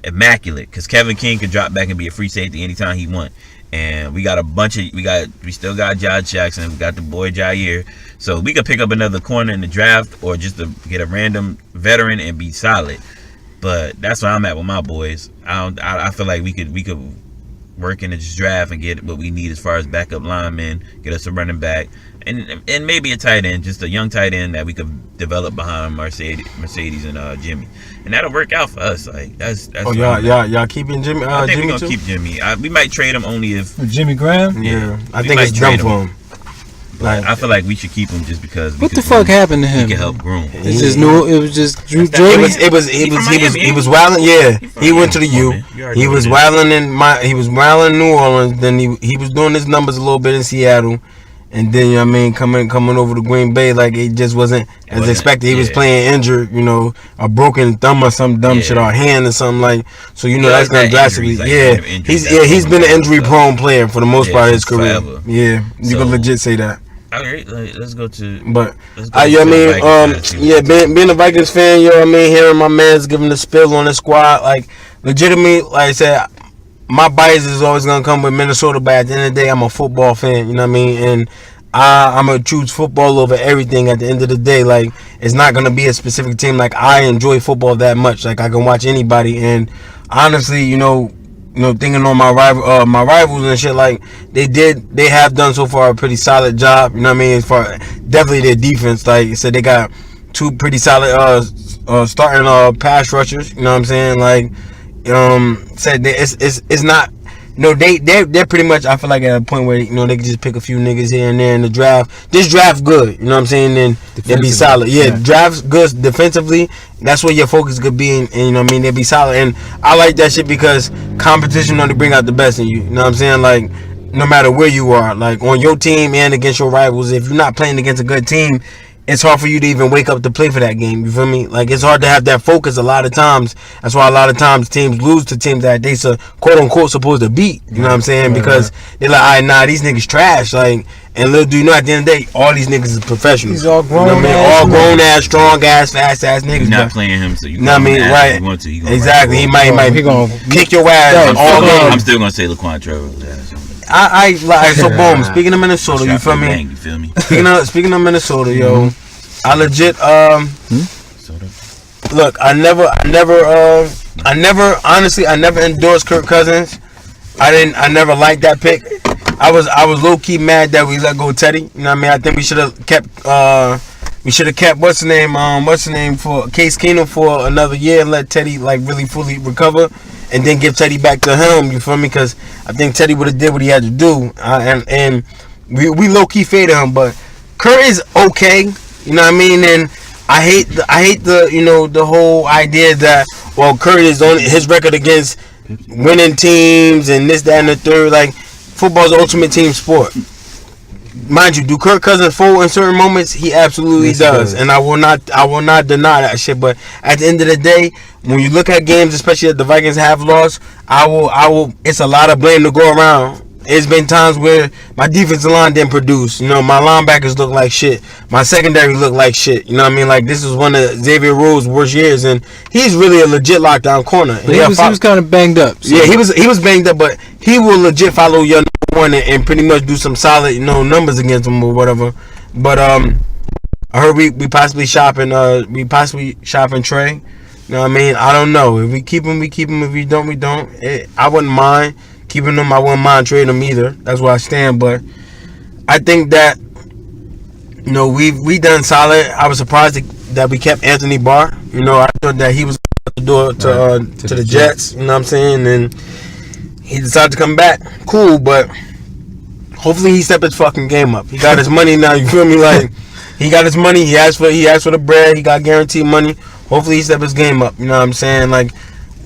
immaculate. Because Kevin King could drop back and be a free safety anytime he wants. And we got we still got Josh Jackson. We got the boy Jair. So we could pick up another corner in the draft or just to get a random veteran and be solid. But that's where I'm at with my boys. I feel like we could work in this draft and get what we need as far as backup linemen, get us a running back, and maybe a tight end, just a young tight end that we could develop behind Mercedes and Jimmy. And that'll work out for us. Like that's. Oh y'all keeping Jimmy? I think Jimmy we're gonna keep Jimmy. We might trade him only if Jimmy Graham. Yeah, I think it's done for him. Like, I feel like we should keep him just because. What the fuck happened to him? He can help groom. It's just new. It was just Drew Jordan. He was wilding. Yeah, he went to the U. He was wilding in New Orleans. Then he was doing his numbers a little bit in Seattle. And then, you know what I mean, coming over to Green Bay, like, it just wasn't as expected. He was playing injured, a broken thumb or some dumb shit, or a hand or something, like, so, that's going to drastically, he's been an injury-prone player for the most part of his career. Forever. Yeah, you can legit say that. All right, let's go to... But, being a Vikings fan, hearing my man's giving the spill on the squad, like, legitimately, like I said... My bias is always going to come with Minnesota, but at the end of the day, I'm a football fan, you know what I mean? And I'm going to choose football over everything at the end of the day. Like, it's not going to be a specific team. Like, I enjoy football that much. Like, I can watch anybody. And honestly, thinking on my rivals and shit, like, they have done so far a pretty solid job, you know what I mean? As far definitely their defense, like I said, they got 2 pretty solid starting pass rushers, you know what I'm saying? Like, said that it's not they're pretty much, I feel like, at a point where they can just pick a few niggas here and there in the draft. This draft good, you know what I'm saying? Then they'll be solid. Draft's good defensively. That's where your focus could be, and you know what I mean, they'll be solid. And I like that shit because competition only bring out the best in you. You know what I'm saying? Like, no matter where you are, like on your team and against your rivals, if you're not playing against a good team, it's hard for you to even wake up to play for that game. You feel me? Like, it's hard to have that focus a lot of times. That's why a lot of times teams lose to teams that they quote unquote supposed to beat. You know what I'm saying? Because they're like, all right, nah, these niggas trash. Like, and little do you know, at the end of the day, all these niggas is professionals. He's all grown, all grown ass, strong ass, fast ass niggas. You're not playing him, so you know what I mean? Right? Exactly. He might gonna kick your ass all game. I'm still gonna say Laquan Trevor. I so boom. Speaking of Minnesota, you feel me? You feel me? Speaking of Minnesota, yo. I legit look, I never I never endorsed Kirk Cousins. I never liked that pick. I was low key mad that we let go Teddy. You know what I mean? I think we should have kept what's the name for Case Keenum for another year and let Teddy like really fully recover, and then give Teddy back to him. You feel me? Because I think Teddy would have did what he had to do, and we low key faded him. But Kurt is okay. You know what I mean? And I hate the the whole idea that Kurt is on his record against winning teams and this, that, and the third. Like, football's the ultimate team sport. Mind you, do Kirk Cousins fold in certain moments? He absolutely does, and I will not deny that shit. But at the end of the day, when you look at games, especially that the Vikings have lost, I will. It's a lot of blame to go around. It's been times where my defensive line didn't produce. You know, my linebackers look like shit. My secondary look like shit. You know what I mean? Like, this is one of Xavier Rhodes' worst years, and he's really a legit lockdown corner. But he was kind of banged up. So. Yeah, he was banged up, but he will legit follow your number one and pretty much do some solid, numbers against him or whatever. But I heard we possibly shopping Trey. You know what I mean? I don't know. If we keep him, we keep him. If we don't, we don't. I wouldn't mind keeping him. I wouldn't mind trading him either. That's where I stand. But I think that we done solid. I was surprised that we kept Anthony Barr. I thought that he was going to do it to the Jets. You know what I'm saying? And he decided to come back. Cool, but hopefully he stepped his fucking game up. He got his money now. You feel me? Like, he got his money. He asked for the bread. He got guaranteed money. Hopefully he stepped his game up. You know what I'm saying? Like,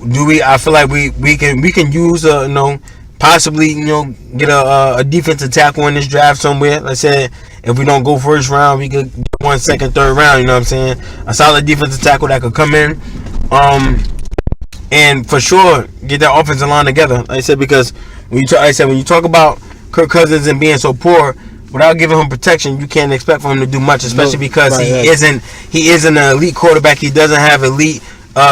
I feel like we can use possibly get a defensive tackle in this draft somewhere. Let's say if we don't go first round, we could get 1, 2nd, 3rd round. You know what I'm saying? A solid defensive tackle that could come in, and for sure get that offensive line together. Like I said, because when you talk about Kirk Cousins and being so poor, without giving him protection, you can't expect for him to do much, especially because he isn't an elite quarterback. He doesn't have elite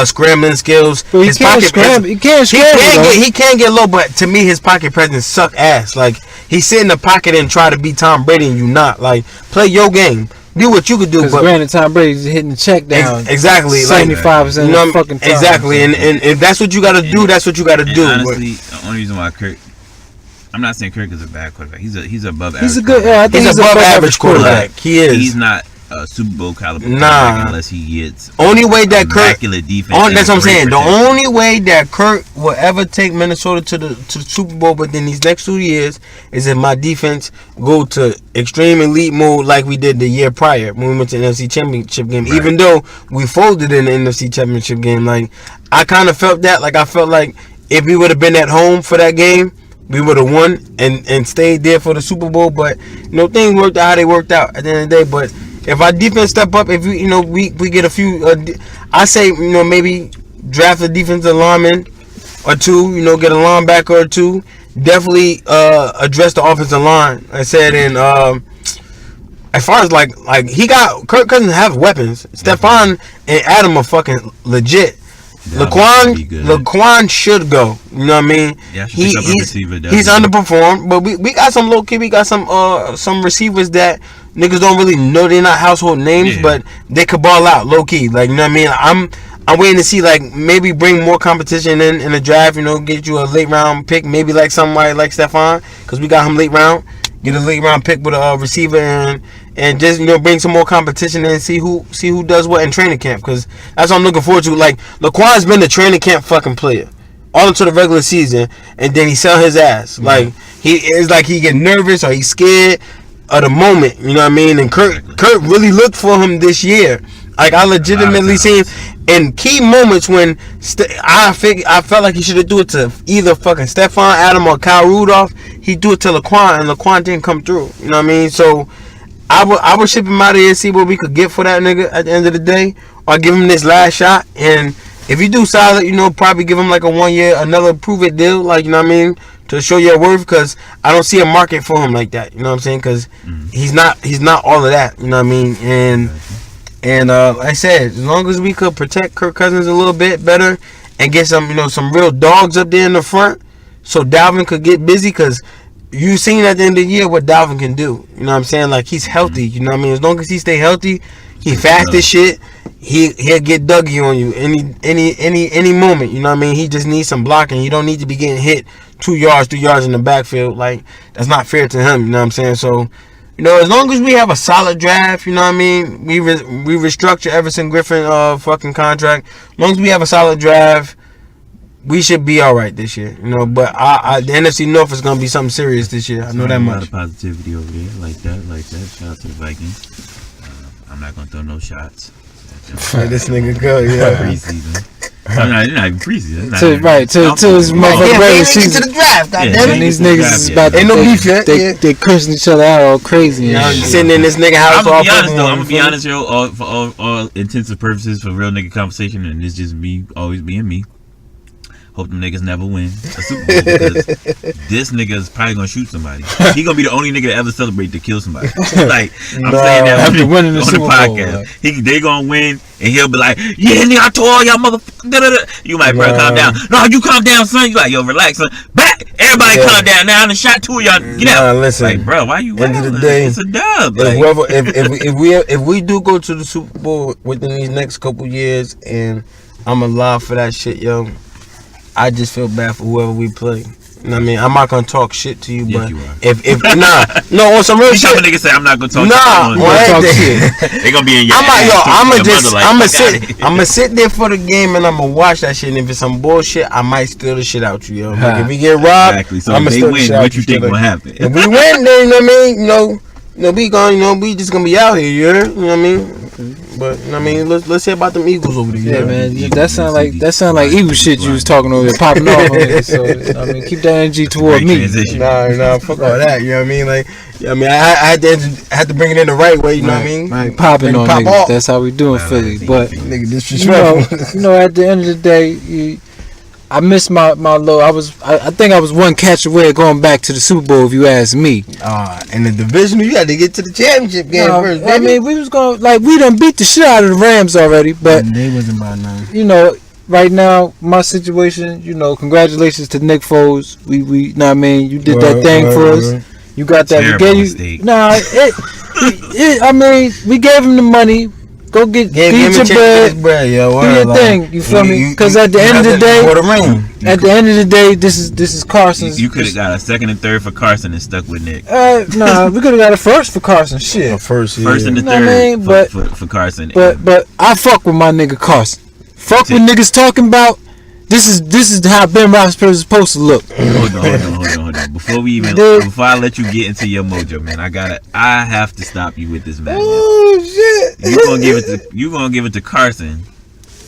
scrambling skills. But he can't scramble. He can't get low, but to me, his pocket presence suck ass. Like, he sit in the pocket and try to be Tom Brady, and you not. Like, play your game. Do what you could do. But granted, Tom Brady's hitting the check down. Exactly. 75% of the fucking time. Exactly. And if that's what you got to do, that's what you got to do. Honestly, the only reason why I'm not saying Kirk is a bad quarterback. He's above average. He's a good. I think he's above average quarterback. He is. He's not a Super Bowl caliber quarterback unless he gets only way that Kirk. Defense. That's what I'm saying. The only way that Kirk will ever take Minnesota to the Super Bowl within these next 2 years is if my defense go to extreme elite mode like we did the year prior when we went to the NFC Championship game. Right. Even though we folded in the NFC Championship game, like, I kind of felt that. Like, I felt like if we would have been at home for that game, we would have won and stayed there for the Super Bowl. But things worked out how they worked out at the end of the day. But if our defense step up, if we get a few, I say maybe draft a defensive lineman or two, get a linebacker or two. Definitely address the offensive line. I said, and as far as like Kirk Cousins have weapons. Stephon and Adam are fucking legit. Laquan should go. You know what I mean? Yeah, he's underperformed, but we got some low key. We got some receivers that niggas don't really know. They're not household names, but they could ball out low key. Like, you know what I mean? I'm waiting to see, like, maybe bring more competition in the draft. Get you a late round pick, maybe like somebody like Stephon, because we got him late round. Get a late round pick with a receiver and just bring some more competition and see who does what in training camp, because that's what I'm looking forward to. Like, Laquan's been the training camp fucking player all into the regular season, and then he sell his ass. Mm-hmm. Like, he get nervous or he's scared of the moment. You know what I mean? And Kurt really looked for him this year. Like, I legitimately seen in key moments when I felt like he should have do it to either fucking Stephon Adam or Kyle Rudolph. He do it to Laquan, and Laquan didn't come through. You know what I mean? So I would ship him out of here, see what we could get for that nigga at the end of the day, or give him this last shot. And if you do solid, probably give him like a 1 year, another prove it deal, like, you know what I mean, to show your worth, because I don't see a market for him like that. You know what I'm saying? Because he's not all of that. You know what I mean? And like I said, as long as we could protect Kirk Cousins a little bit better and get some real dogs up there in the front, so Dalvin could get busy, because you seen at the end of the year what Dalvin can do. You know what I'm saying? Like, he's healthy. You know what I mean? As long as he stay healthy, he fast as shit. he'll get Dougie on you any moment. You know what I mean? He just needs some blocking. You don't need to be getting hit 2 yards, 3 yards in the backfield. Like, that's not fair to him. You know what I'm saying? So, you know, as long as we have a solid draft, you know what I mean? We restructure Everson Griffin fucking contract. As long as we have a solid draft, we should be all right this year. You know, but the NFC North is gonna be something serious this year. I know that much. A lot of positivity over there, like that. Shout out to the Vikings. I'm not gonna throw no shots. Let this nigga go, yeah. Preseason. I'm not even preseason. To his motherfucking regular season. To the draft, goddamn it. And these niggas is about to, ain't no beef yet. They cursing each other out all crazy. And sitting in this nigga house. I'm gonna be honest, yo. For all intensive purposes, for real nigga conversation, and it's just me always being me. Hope them niggas never win a Super Bowl because this nigga is probably gonna shoot somebody. He gonna be the only nigga to ever celebrate to kill somebody. Like, I'm saying that after winning the on Super the Bowl, podcast. Like. They gonna win and he'll be like, yeah, nigga, I told all y'all motherfuckers. You might, bro, calm down. No, you calm down, son. You like, yo, relax, son. Back. Everybody calm down. Now I done shot 2 of y'all. Get out. Listen. Like, bro, why you? End of the day, it's a dub. If we do go to the Super Bowl within these next couple years, and I'm alive for that shit, yo. I just feel bad for whoever we play. You know what I mean? I'm not gonna talk shit to you, but you are. no, on some real shit. Niggas say I'm not gonna talk. Shit. They gonna be in your. I'ma sit there for the game and I'ma watch that shit. And if it's some bullshit, I might steal the shit out you, yo. Like, if we get robbed, exactly. So I'ma if they steal win, the shit out what you think will happen? If we win, then you know what I mean? We just gonna be out here, you know what I mean? But you know what I mean, let's hear about them Eagles over there. Yeah, man, that sound like Eagle shit you was talking over there, popping off on it. So I mean, keep that energy toward me. Nah, fuck all that. You know what I mean? Like, I mean, I had to bring it in the right way. You know what I mean? Right, popping on niggas. Off. That's how we do in Philly. But nigga disrespectful. You know, at the end of the day, I missed my low. I think I was one catch away of going back to the Super Bowl, if you ask me. In the division, you had to get to the championship game first, baby. I mean, we was going, like, we done beat the shit out of the Rams already, but they wasn't by none. You know, right now, my situation, you know, congratulations to Nick Foles. We you know what I mean, you did that thing for us. You got that. We gave you. Nah, I mean, we gave him the money. Go get your bread, yo. Do your thing. You feel me? Because at the end of the day, this is Carson's. You could have got a second and third for Carson and stuck with Nick. Nah, we could have got a first for Carson. Shit, first and the third for Carson. But I fuck with my nigga Carson. Fuck what niggas talking about. This is how Ben Roethlisberger is supposed to look. Hold on. Before I let you get into your mojo, man, I have to stop you with this match. Oh shit! You gonna give it to Carson?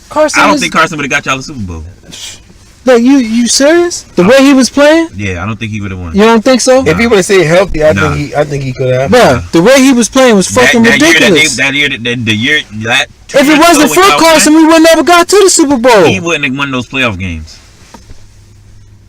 Carson. I don't think Carson would have got y'all the Super Bowl. Like, you serious? The way he was playing? Yeah, I don't think he would have won. You don't think so? If he would have stayed healthy, I think he could have. Bro, the way he was playing was fucking ridiculous. If it wasn't for Carson, we would never got to the Super Bowl. He wouldn't have won those playoff games.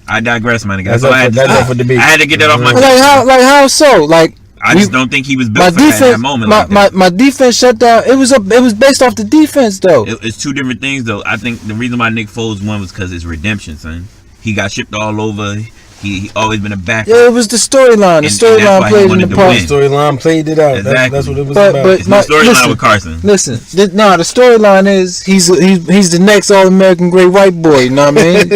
I digress, my nigga. That's up for debate. I had to get that off my chest. Like how so? Like, I just don't think he was built for that moment. My defense shut down. It was based off the defense though. It's two different things though. I think the reason why Nick Foles won was because it's redemption, son. He got shipped all over. He always been a backup. Yeah, it was the storyline. The storyline played in the part. The storyline played it out. Exactly. That's what it was about. But the storyline with Carson. Listen, the storyline is he's the next All-American great white boy. You know what I mean?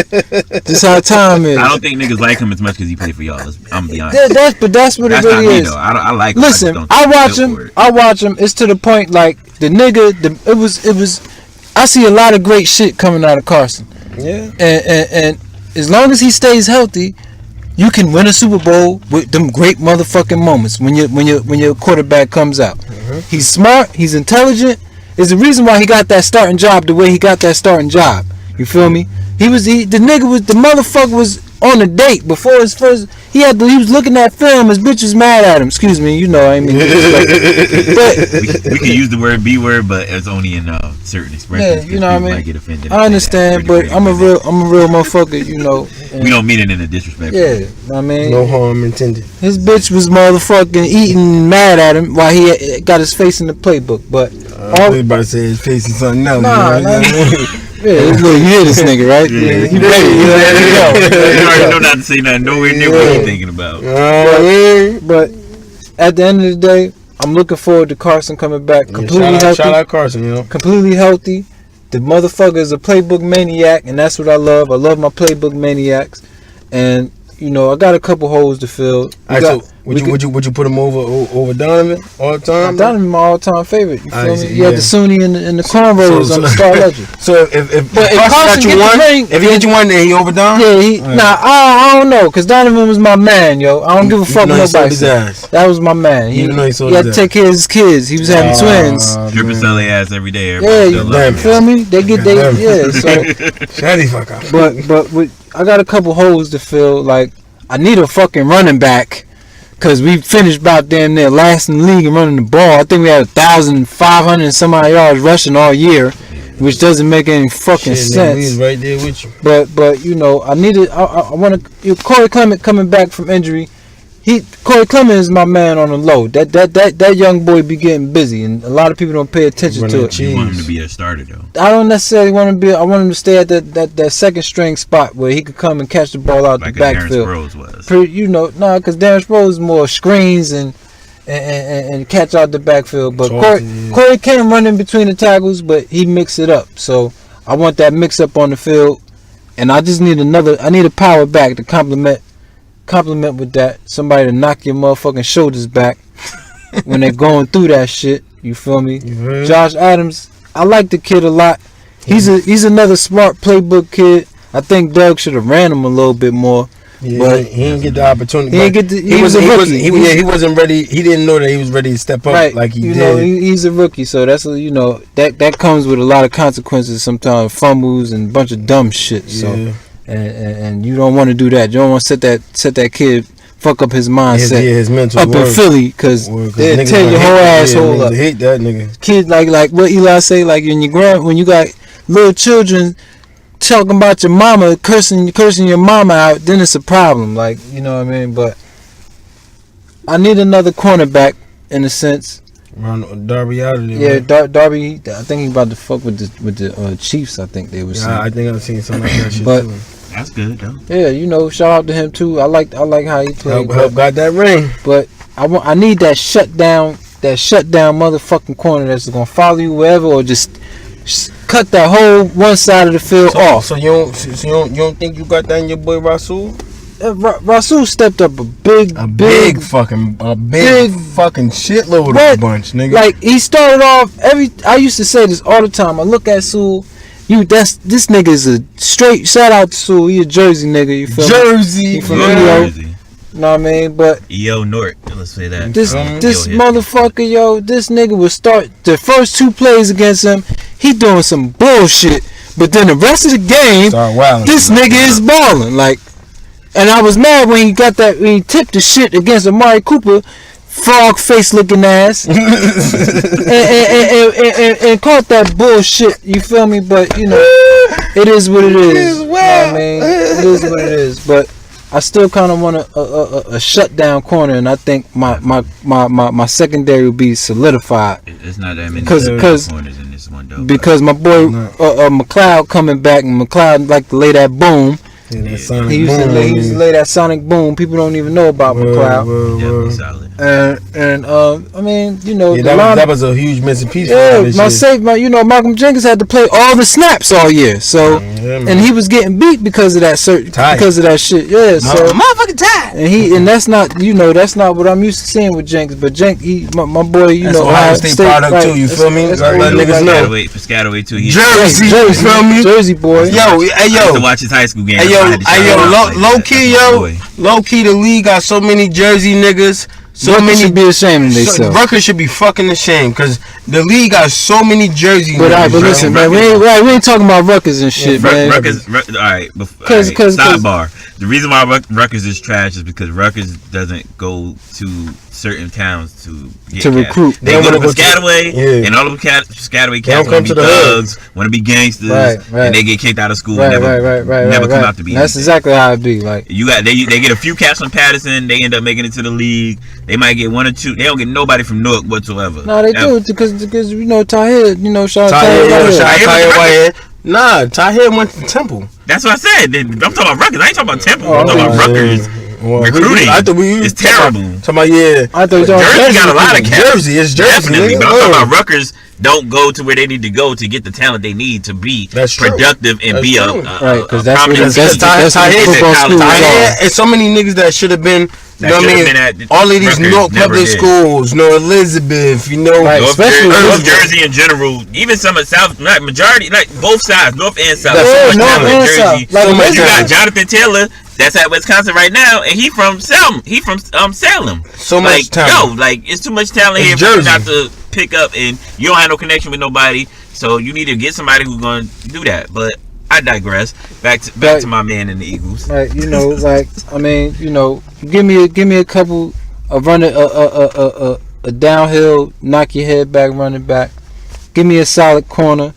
This how time is. I don't think niggas like him as much because he played for y'all. I'm gonna be honest. That's what it really is. I like him. Listen, I watch him. It's to the point like the nigga. It was. I see a lot of great shit coming out of Carson. Yeah. And as long as he stays healthy, you can win a Super Bowl with them great motherfucking moments when your quarterback comes out. Mm-hmm. He's smart. He's intelligent. There's a reason why he got that starting job the way he got that starting job. You feel me? The motherfucker was on a date before his first. He was looking at film. His bitch was mad at him. Excuse me. You know, I mean. We can use the word B word, but it's only in certain expressions. Yeah, you know what I mean. Might get offended. I understand, but I'm a real motherfucker. You know. We don't mean it in a disrespectful way. Yeah, I mean. No harm intended. His bitch was motherfucking eating mad at him while he got his face in the playbook. But I was about to say his face in something else. Yeah, look, you hear this nigga, right? Yeah. He ready. You already know not to say nothing nowhere near what he's thinking about. But at the end of the day, I'm looking forward to Carson coming back completely healthy. Shout out Carson, you know. Completely healthy. The motherfucker is a playbook maniac, and that's what I love. I love my playbook maniacs, and you know I got a couple holes to fill. Would you put him over Donovan all the time? Donovan my all-time favorite. You feel me? You had the Sunni and the cornrows on the Star Legend. So if Carson get you one, if he get you one, then he over Donovan? Yeah, I don't know, cause Donovan was my man, yo. I don't give a fuck what nobody said. That was my man. He had to take care of his kids. He was having twins. Tripping selling ass every day. Yeah, you feel me? They get So but I got a couple holes to fill. Like I need a fucking running back. Cause we finished about damn near last in the league and running the ball. I think we had 1,500 and some odd yards rushing all year, which doesn't make any fucking sense. He's right there with you. But you know, I want to. Corey Clement coming back from injury. Corey Clement is my man on the low. That young boy be getting busy, and a lot of people don't pay attention to it. You want him to be a starter though. I don't necessarily want him to be. I want him to stay at that second string spot where he could come and catch the ball out the backfield. Like Darren Sproles was. You know, because Darren Sproles is more screens and catch out the backfield. But Corey can run in between the tackles, but he mix it up. So I want that mix up on the field, and I just need I need a power back to complement with that. Somebody to knock your motherfucking shoulders back when they're going through that shit. You feel me? Josh Adams, I like the kid a lot. He's another smart playbook kid. I think Doug should have ran him a little bit more. Yeah, but he didn't get the opportunity. He was a rookie. He wasn't ready. He didn't know that he was ready to step up like he did. Know, he's a rookie, so that's that comes with a lot of consequences. Sometimes fumbles and a bunch of dumb shit. So. And you don't want to do that. You don't want to set that kid fuck up his mindset. His mental up in Philly, because they'll tear your whole asshole up. Hate that nigga. Kid like what Eli say, like when you got little children talking about your mama, cursing your mama out, then it's a problem. Like, you know what I mean? But I need another cornerback in a sense. Run Darby out of there. Yeah, Darby. I think he's about to fuck with the Chiefs. I think they were saying. I think I've seen something like that shit but, too. That's good though. Yeah, you know, shout out to him too. I like how he played. Help got that ring. But I need that shutdown motherfucking corner that's gonna follow you wherever, or just cut that whole one side of the field off. So you don't think you got that in your boy Rasul? Rasul stepped up a big fucking shitload of a bunch, nigga. Like he started off I used to say this all the time. I look at Sewell. This nigga is a straight shout out to Sewell. He a Jersey nigga. You feel Jersey? He from Jersey. You know what I mean? But EO Nort, let's say that. This motherfucker, yo, this nigga would start the first 2 plays against him. He doing some bullshit, but then the rest of the game, this nigga is balling. Like, and I was mad when he tipped the shit against Amari Cooper. Frog face looking ass and caught that bullshit. You feel me? But you know, it is what it is. You know what I mean? It is what it is. But I still kind of want a shutdown corner, and I think my secondary will be solidified. It's not that many corners in this one though. Because my boy McLeod coming back, and McLeod like to lay that boom. Yeah, he used to lay that sonic boom. People don't even know about McLeod. Definitely solid. And I mean, you know, that was a huge missing piece. Yeah, Malcolm Jenkins had to play all the snaps all year. So, and he was getting beat because of that shit. Yeah, so motherfucking tired. And that's not what I'm used to seeing with Jenkins. But my boy, you know, Ohio State product too. You feel me? Let niggas know. Piscataway too. Jersey, you feel me? Jersey boy. Yo. I used to watch his high school game. Low key, the league got so many Jersey niggas. Rutgers should be ashamed of themselves. Rutgers should be fucking ashamed because the league got so many Jersey niggas. But listen, man, we ain't talking about Rutgers and shit, man. Rutgers, all right. Sidebar. The reason why Rutgers is trash is because Rutgers doesn't go to certain towns to recruit. They go to Piscataway, and all of Piscataway cats want to be thugs, want to be gangsters, and they get kicked out of school. Never come out to be. That's exactly how it be. Like they get a few cats from Patterson, they end up making it to the league. They might get 1 or 2. They don't get nobody from Newark whatsoever. No, they do because you know Tahir. You know shout out Tahir Whitehead. Nah, Tahir went to Temple. That's what I said. I'm talking about Rutgers. I ain't talking about Temple. I'm talking about Rutgers. Well, recruiting. I thought it's terrible. Talking about I thought Jersey got a lot of cap. Jersey. It's Jersey. Definitely, but I'm talking about Rutgers don't go to where they need to go to get the talent they need to be productive and be a because that's prominent football school. And so many niggas that should have been. You know what I mean? All of these North public schools, Elizabeth, right, especially North Jersey in general, even some of South, like majority, like both sides, North and South. Yeah, North and South. Like you got Jonathan Taylor, that's at Wisconsin right now, and he from Salem. Salem. So much talent. It's too much talent here for you not to pick up, and you don't have no connection with nobody, so you need to get somebody who's going to do that. But I digress. Back to my man in the Eagles. Right, give me a couple of running a downhill, knock your head back, running back. Give me a solid corner.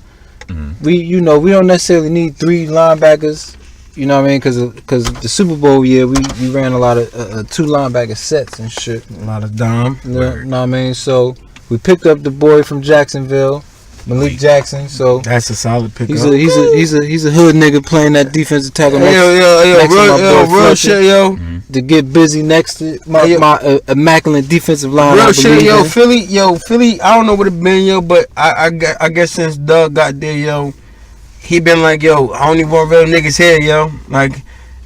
Mm-hmm. We don't necessarily need 3 linebackers. You know what I mean? Because the Super Bowl year, we ran a lot of 2 linebacker sets and shit. A lot of dime. You know what I mean? So we picked up the boy from Jacksonville, Malik Jackson. So that's a solid pickup. He's a hood nigga playing that defensive tackle. Real shit, yo. To get busy next to my immaculate defensive line. Real shit, yo. Philly. I don't know what it been, yo, but I guess since Doug got there, yo, he been like, yo, I only want real niggas here, yo. Like,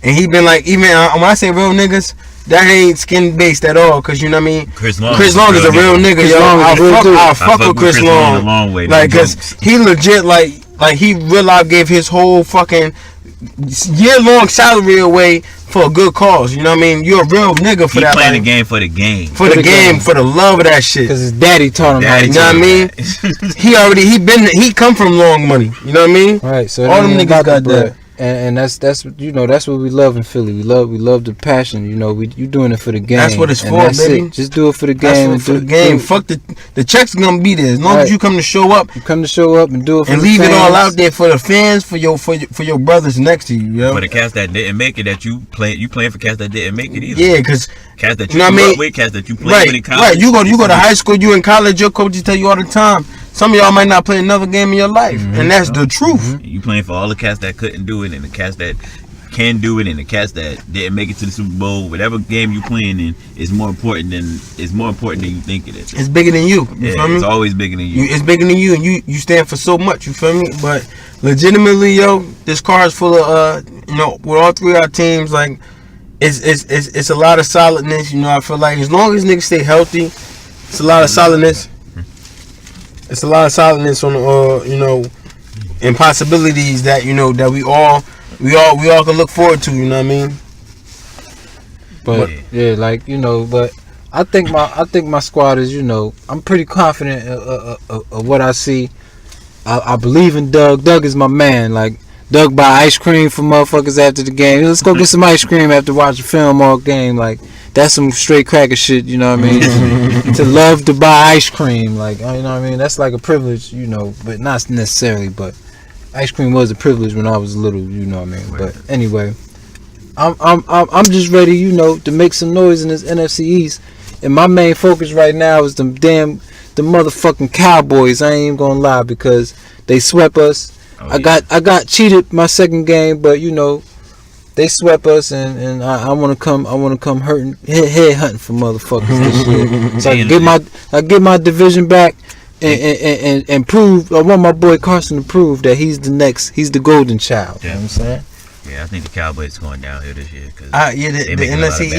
and he been like, even when I say real niggas, that ain't skin based at all, cause you know what I mean. Chris Long is a real nigga, yo. I fuck with Chris Long. A long way, like, cause he legit like he real life gave his whole fucking year-long salary away for a good cause. You know what I mean? You're a real nigga for that. He playing the game for the game. For the game, for the love of that shit. Cause his daddy taught him how. You know what I mean? He come from long money. You know what I mean? Right. So all them niggas got that. And that's that's what we love in Philly. We love the passion. You doing it for the game. That's what it's for, baby. It. Just do it for the game. That's for the game. Fuck the check's gonna be there as long as you come to show up. You come to show up and do it for and the leave fans. It all out there for the fans, for your brothers next to you. Yo. For the cats that didn't make it, that you playing for cats that didn't make it either. Yeah, cause cats that you grew up with, cats that you played with in college. Right. You go to high school. You in college. Your coaches tell you all the time. Some of y'all might not play another game in your life, and that's the truth. You playing for all the cats that couldn't do it, and the cats that can do it, and the cats that didn't make it to the Super Bowl. Whatever game you playing in is more important than you think it is. It's bigger than you. You feel me? It's always bigger than you. It's bigger than you, and you stand for so much. You feel me? But legitimately, yo, this car is full of with all 3 of our teams, like it's a lot of solidness. I feel like as long as niggas stay healthy, it's a lot of solidness. It's a lot of solidness on and possibilities that that we all can look forward to. You know what I mean? But but I think my squad is I'm pretty confident of what I see. I believe in Doug. Doug is my man. Like Doug buy ice cream for motherfuckers after the game. Let's go get some ice cream after watching film all game. Like that's some straight cracker shit, you know what I mean? To love to buy ice cream, like, you know what I mean? That's like a privilege, but not necessarily. But ice cream was a privilege when I was little, you know what I mean? But anyway, I'm just ready, to make some noise in this NFC East. And my main focus right now is the motherfucking Cowboys. I ain't even gonna lie, because they swept us. I got cheated my second game, but they swept us, and I want to come head hunting for motherfuckers this year. So I get my division back and prove. I want my boy Carson to prove that he's the golden child. Yeah. You know what I'm saying? Yeah, I think the Cowboys going downhill this year. The NFC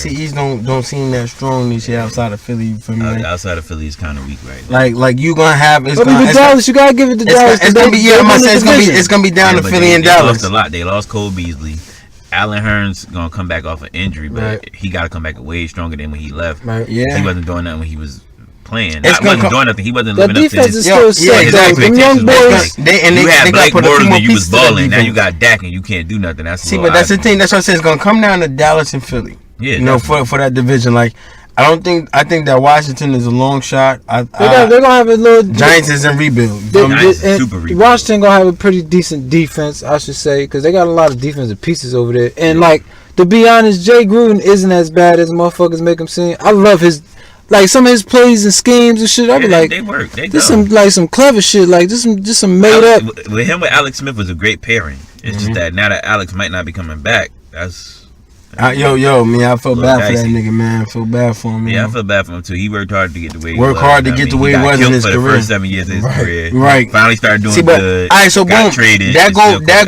East don't seem that strong this year outside of Philly. For me, outside of Philly is kind of weak right now. Like you gonna have Dallas. You gotta give it to Dallas. It's gonna be down to Philly and Dallas. Lost a lot. They lost Cole Beasley. Allen Hurns gonna come back off an injury, but he got to come back way stronger than when he left. Right. Yeah, he wasn't doing nothing when he was playing. He wasn't doing nothing. He wasn't living up to his. Them young boys. You had Blake Bortles and you was balling. Now you got Dak and you can't do nothing. That's that's the thing. That's what I said. It's gonna come down to Dallas and Philly. Yeah, for that division. Like, I think that Washington is a long shot. They're gonna have a little. Giants is in rebuild. Super rebuild. Washington gonna have a pretty decent defense, I should say, because they got a lot of defensive pieces over there. And like, to be honest, Jay Gruden isn't as bad as motherfuckers make him seem. I love his. Like some of his plays and schemes and shit, I be like, they work. This some clever shit. Like just some made up. With him with Alex Smith was a great pairing. It's just that now that Alex might not be coming back, that's Yo, man, I feel bad for that nigga, man. I feel bad for him, man. Yeah, I feel bad for him too. He worked hard to get the way he was. He was in his for career. The first 7 years of his career. Right. Finally started doing good. All right, so boom. Traded, that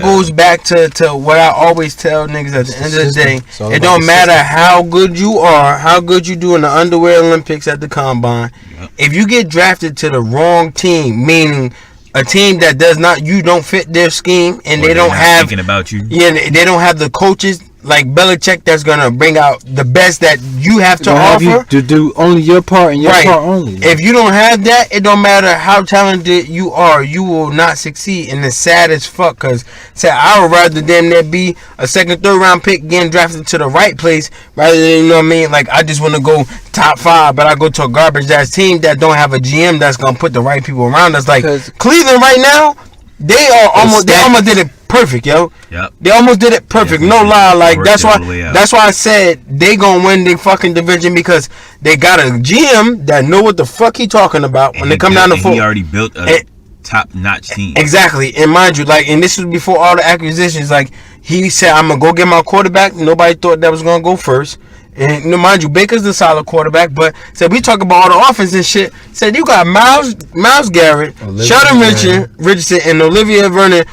goes back to what I always tell niggas at the end of the day. It don't matter how good you are, how good you do in the underwear Olympics at the combine. Yep. If you get drafted to the wrong team, meaning a team that you don't fit their scheme, and they don't have thinking about you. Yeah, they don't have the coaches like Belichick that's gonna bring out the best that you have to offer. You to do only your part and your part only. If you don't have that, it don't matter how talented you are, you will not succeed. And it's sad as fuck, cause I would rather damn near be a second, third round pick getting drafted to the right place rather than, you know what I mean? Like I just want to go top 5, but I go to a garbage ass team that don't have a GM that's gonna put the right people around us. Like Cleveland right now, they almost did it perfect, yo. Yep. They almost did it perfect. No lie. Like that's why I said they gonna win the fucking division, because they got a GM that know what the fuck he talking about when they come down to football. He already built a top-notch team. Exactly. And mind you, like, and this was before all the acquisitions. Like he said, I'm gonna go get my quarterback. Nobody thought that was gonna go first. And you know, mind you, Baker's the solid quarterback, but said we talk about all the offense and shit. Said you got Myles Garrett, Sheldon Richardson, and Olivia Vernon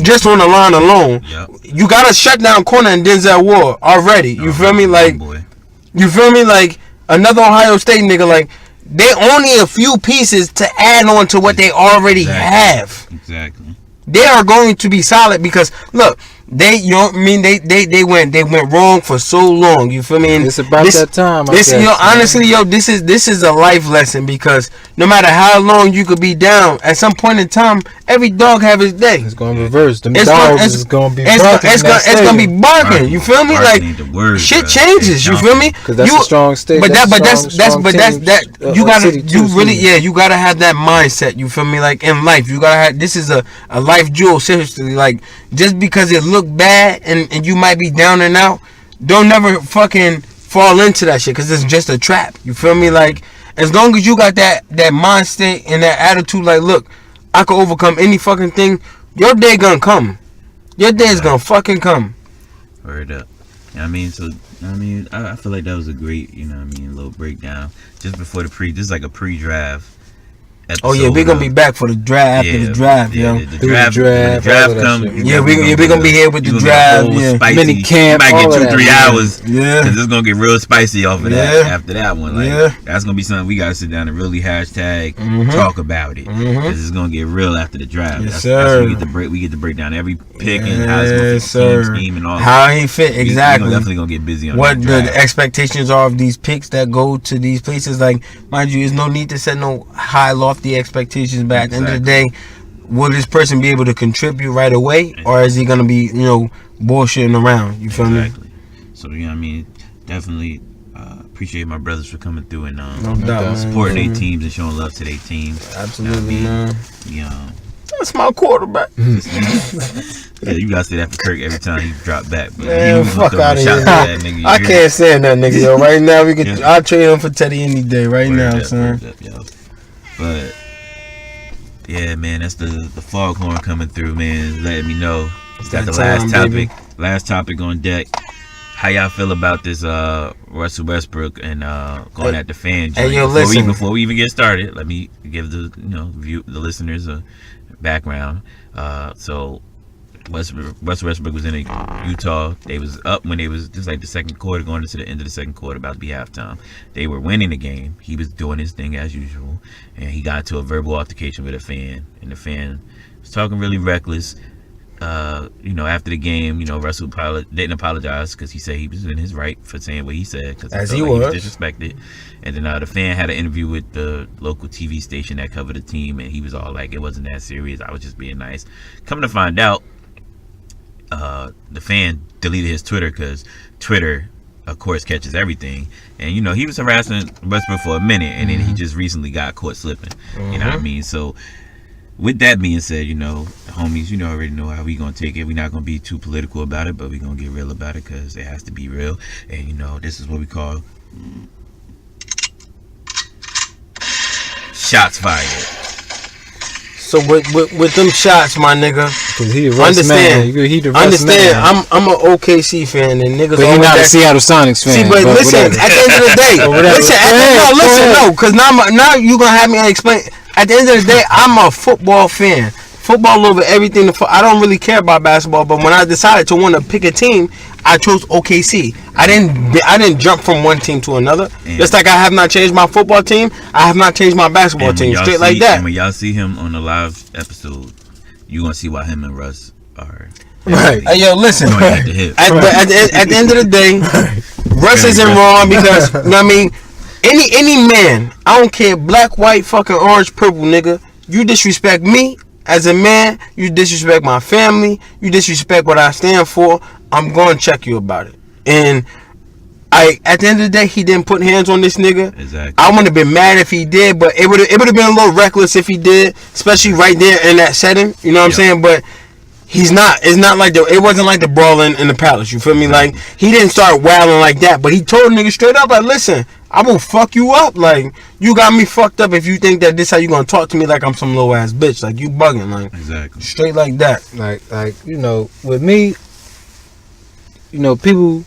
just on the line alone. Yep. You got a shutdown corner in Denzel Ward already. You feel me? Like, you feel me? Like another Ohio State nigga. Like they only a few pieces to add on to what they already have. Exactly. They are going to be solid because look. They went wrong for so long. You feel me? And it's about that time. Honestly, this is a life lesson, because no matter how long you could be down, at some point in time, every dog have his day. It's gonna reverse. It's gonna be barking. You feel me? Like shit changes. You feel me? Because that's a strong state. You gotta have that mindset. You feel me? Like in life, you gotta have. This is a life jewel. Seriously, like just because it looks bad and you might be down and out, don't never fucking fall into that shit, because it's just a trap. You feel me? Like as long as you got that mindset and that attitude, like look, I can overcome any fucking thing, your day gonna come. Your day is gonna fucking come. Word up. I feel like that was a great, little breakdown just before this is like a pre-draft episode. Oh yeah, we're gonna be back for the draft after the draft, yo. The draft comes. We're gonna be here with the draft. Mini camp. You might get 2-3 hours. Yeah, because it's gonna get real spicy off of that after that one. Like that's gonna be something we gotta sit down and really hashtag talk about it, because it's gonna get real after the draft. Yes, that's we get to break down every pick and how it's gonna fit the team scheme and all. How he fit exactly. We're definitely gonna get busy on what the expectations are of these picks that go to these places. Like mind you, there's no need to set no high lofty expectations, but at the end of the day, will this person be able to contribute right away, or is he gonna be bullshitting around? You feel me? So definitely appreciate my brothers for coming through and no doubt, supporting their teams and showing love to their teams. Absolutely, man. That's my quarterback. Yeah, you gotta say that for Kirk every time he drop back. Man, fuck out of here. I can't stand that nigga, yo. Right now, I'll trade him for Teddy any day. Right now, son. But yeah, man, that's the foghorn coming through, man, letting me know. Is that the last topic? Baby. Last topic on deck. How y'all feel about this Russell Westbrook and going at the fan? Hey, yo, listen. Before we even get started, let me give the the listeners a background. So Russell Westbrook was in Utah. They was up when they was just like the second quarter, going into the end of the second quarter, about to be halftime. They were winning the game. He was doing his thing as usual, and he got into a verbal altercation with a fan, and the fan was talking really reckless. After the game, Russell didn't apologize, because he said he was in his right for saying what he said, because he was disrespected. And then the fan had an interview with the local TV station that covered the team, and he was all like, it wasn't that serious, I was just being nice. Coming to find out, the fan deleted his Twitter, because Twitter, of course, catches everything. And he was harassing Westbrook for a minute, and then he just recently got caught slipping. You know what I mean? So with that being said, homies, already know how we gonna take it. We're not gonna be too political about it, but we're gonna get real about it, because it has to be real. And this is what we call shots fired. So with them shots, my nigga, Cause he a Russ man. He the Russ Understand? man. I'm an OKC fan, and niggas. But he's not a Seattle Sonics fan. See, but listen, at the end of the day, listen, because now you gonna have me explain. At the end of the day, I'm a football fan. Football over everything. I don't really care about basketball, but when I decided to want to pick a team, I chose OKC. I didn't jump from one team to another. Just like I have not changed my football team, I have not changed my basketball team. Straight like that. And when y'all see him on the live episode, you gonna see why him and Russ are right. Hey, yo, listen. At the end of the day, Russ isn't wrong because you know what I mean. Any man, I don't care, black, white, fucking orange, purple, nigga. You disrespect me as a man, you disrespect my family, you disrespect what I stand for, I'm going to check you about it. And at the end of the day, he didn't put hands on this nigga. Exactly. I wouldn't have been mad if he did, but it would have been a little reckless if he did, especially right there in that setting. You know what I'm saying? But he's not. It's not like it wasn't like the brawl in the palace. You feel me? Like, he didn't start wailing like that, but he told nigga straight up, like, listen, I will fuck you up. Like, you got me fucked up if you think that this how you gonna talk to me like I'm some low ass bitch. Like, you bugging. Like, exactly. Straight like that. Like you know, with me, you know, people.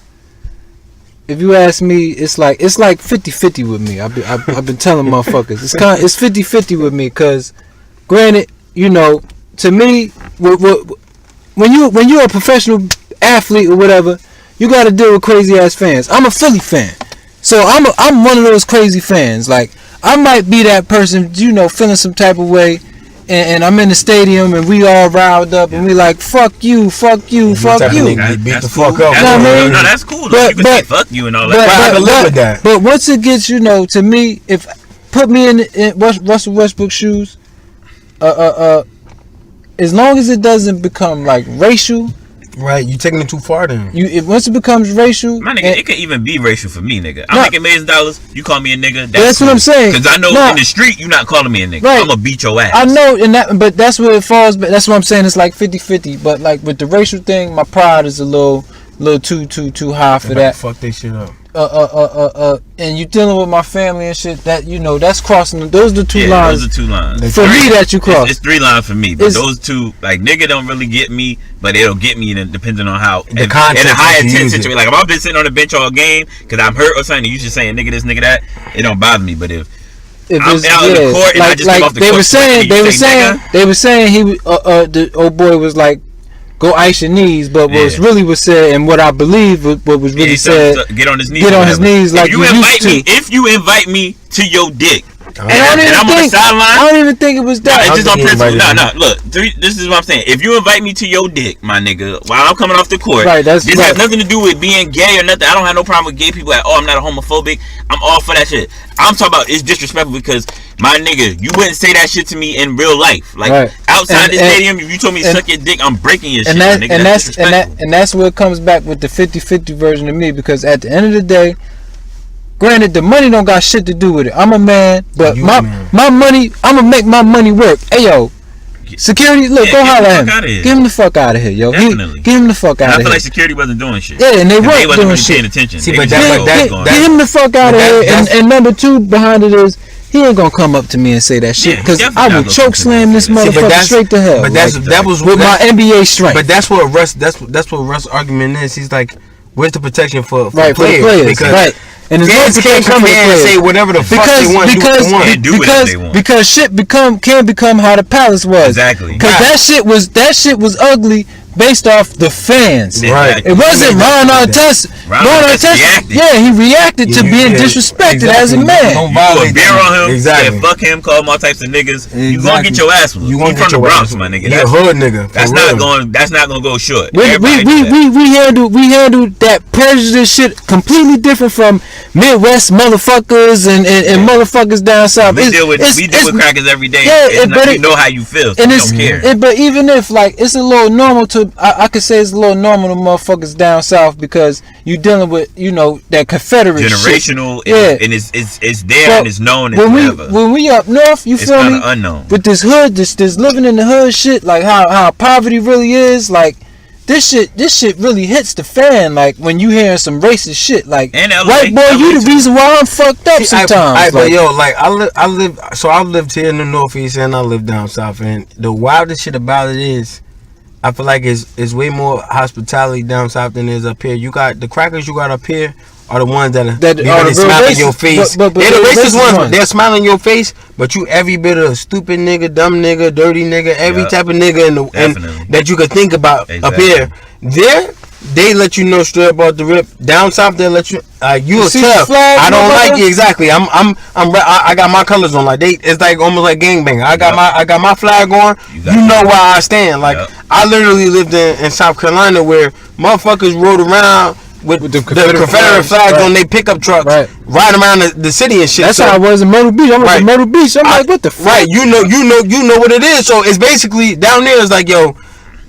If you ask me, it's like 50-50 with me. I've been telling motherfuckers it's 50-50 with me. Cause, granted, you know, to me, when you're a professional athlete or whatever, you got to deal with crazy ass fans. I'm a Philly fan. So I'm one of those crazy fans. Like, I might be that person, you know, feeling some type of way, and I'm in the stadium and we all riled up and we like, fuck you, fuck you, fuck you. Beat the fuck up. No, that's cool. You can say fuck you and all that. But once it gets, you know, to me, if put me in Russell Westbrook shoes, as long as it doesn't become like racial. Right, you taking it too far then. Once it becomes racial, my nigga, it could even be racial for me, nigga. I'm making millions of dollars. You call me a nigga. That's cool. What I'm saying. Because I know in the street, you not calling me a nigga. Right. I'm gonna beat your ass. I know, but that's where it falls. But that's what I'm saying. It's like 50-50. But like with the racial thing, my pride is a little too high for that. Fuck they shit up. And you dealing with my family and shit. That, you know, that's crossing. Those are the two lines. Those are two lines for me that you cross. It's 3 lines for me. But those two, like, nigga don't really get me, but it'll get me depending on how the context. In a high intense situation, like if I've been sitting on the bench all game because I'm hurt or something, and you just saying nigga this, nigga that, it don't bother me. But if I'm out in the court and I just come off the court, they were saying he the old boy was like, go ice your knees, but what really was said, and what I believe what was really said, get on his knees. Get on his knees like you used to. If you invite me to your dick, and I'm on the sideline, I don't even think it was that. It's just on principle. No. Look, this is what I'm saying. If you invite me to your dick, my nigga, while I'm coming off the court, this has nothing to do with being gay or nothing. I don't have no problem with gay people. Like, I'm not a homophobic. I'm all for that shit. I'm talking about it's disrespectful because my nigga, you wouldn't say that shit to me in real life. Like outside the stadium, if you told me to suck your dick, I'm breaking your shit. And that's where it comes back with the 50-50 version of me, because at the end of the day, granted, the money don't got shit to do with it. I'm a man, but my money, I'm gonna make my money work. Hey yo, security, look, go holler at him. Get him the fuck out of here, yo. Definitely. Get him the fuck out of here. I feel like security wasn't doing shit. Yeah, and they weren't doing really shit. Paying attention. See, but get him the fuck out of here. And number 2 behind it is, he ain't gonna come up to me and say that shit, because I will choke slam this motherfucker straight to hell. But that was with my NBA strength. But that's what Russ' argument is. He's like, where's the protection for players? For the players, because and fans can't come in and say whatever the fuck they want. Because shit can become how the Palace was. Exactly. Because that shit was ugly based off the fans. Right. It wasn't Ron Artest. Ron Artest. Yeah, he reacted to being disrespected as a man. You put a beer on him. Exactly. Fuck him. Call him all types of niggas. You gonna get your ass whooped. You from the Bronx, my nigga. You a hood nigga. That's not gonna go short. We handled that prejudice shit completely different from Midwest motherfuckers and motherfuckers down south. We deal with crackers every day. Yeah, we know how you feel. So we don't care. But even if like it's a little normal to, I could say it's a little normal to motherfuckers down south, because you dealing with, you know, that Confederate generational shit. And it's there and it's known. When we up north, you feel me? Unknown. With this hood, this living in the hood shit, like how poverty really is, like. This shit really hits the fan, like when you hearing some racist shit, like white boy, you the reason why I'm fucked up sometimes. But yo, like I lived here in the Northeast and I live down south, and the wildest shit about it is, I feel like it's way more hospitality down south than is up here. You got the crackers you got up here are the ones that are smiling in your face. But they're the racist ones. They're smiling in your face, but you every bit of stupid nigga, dumb nigga, dirty nigga, every type of nigga in that you could think about up here. They let you know straight about the rip. Down south, they let you. You'll tell. I don't like it exactly. I got my colors on. Like it's like almost like gangbang. I got my flag on. You know where I stand. Like I literally lived in South Carolina where motherfuckers rode around with the Confederate flags on their pickup trucks, riding around the city and shit. That's how I was in Myrtle Beach. I went to Myrtle Beach. I'm like, what the fuck? Right, you know what it is. So it's basically down there. It's like, yo,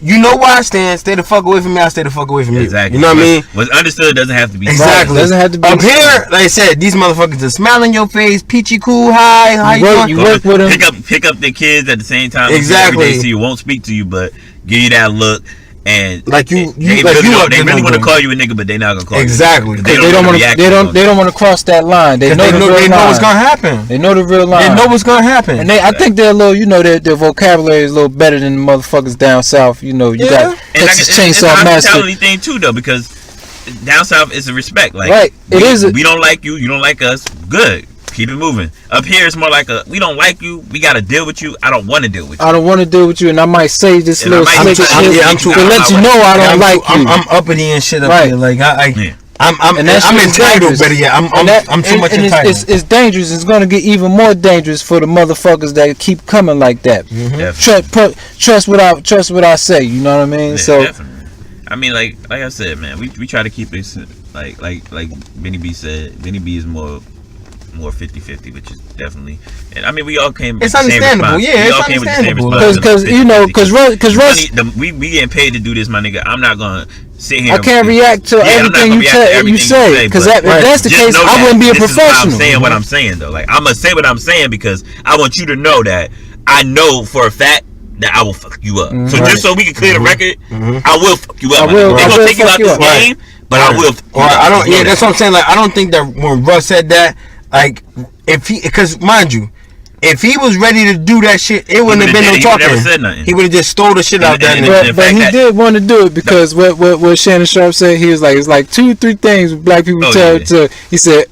you know where I stand. Stay the fuck away from me. I stay the fuck away from you. Exactly. You know what I mean? What's understood doesn't have to be. Exactly. Doesn't have to be up here. Like I said, these motherfuckers are smiling in your face, peachy cool, hi. How you work with them. Pick up their kids at the same time. Exactly. They see you, won't speak to you, but give you that look. And like you they really want to call you a nigga, but they not gonna call exactly. you. They don't want to cross that line. They know what's gonna happen. They know the real line. They know what's gonna happen. And I think they're a little, their vocabulary is a little better than the motherfuckers down south. You got Texas Chainsaw Massacre. It's a hospitality thing too, though, because down south is a respect. Like, right, we don't like you, you don't like us. Good. Keep it moving. Up here, it's more like we don't like you. We got to deal with you. I don't want to deal with you. I don't want to deal with you, and I might say this and little slick shit to let you know I don't like you. I'm uppity and shit up here. Like I'm entitled, better yet. I'm too much entitled. It's dangerous. It's gonna get even more dangerous for the motherfuckers that keep coming like that. Mm-hmm. Trust what I say. You know what I mean? Yeah, so definitely. I mean, like I said, man, we try to keep it like Benny B said. Benny B is more 50-50, which is definitely, and I mean, we all came. It's understandable, yeah. It's understandable because Russ, we getting paid to do this, my nigga. I'm not gonna sit here. I can't react to everything you say, because if that's the case, I wouldn't be a professional. I'm saying what I'm saying though. Like, I'm gonna say what I'm saying because I want you to know that I know for a fact that I will fuck you up. So just so we can clear the record, I will fuck you up. They're gonna take you out this game, but I will. I don't. Yeah, that's what I'm saying. Like, I don't think that when Russ said that. Like, because mind you, if he was ready to do that shit, it wouldn't have been no talking. He would have just stole the shit out there. But he did want to do it because what Shannon Sharp said, he was like, it's like 2-3 things black people tell to. He said,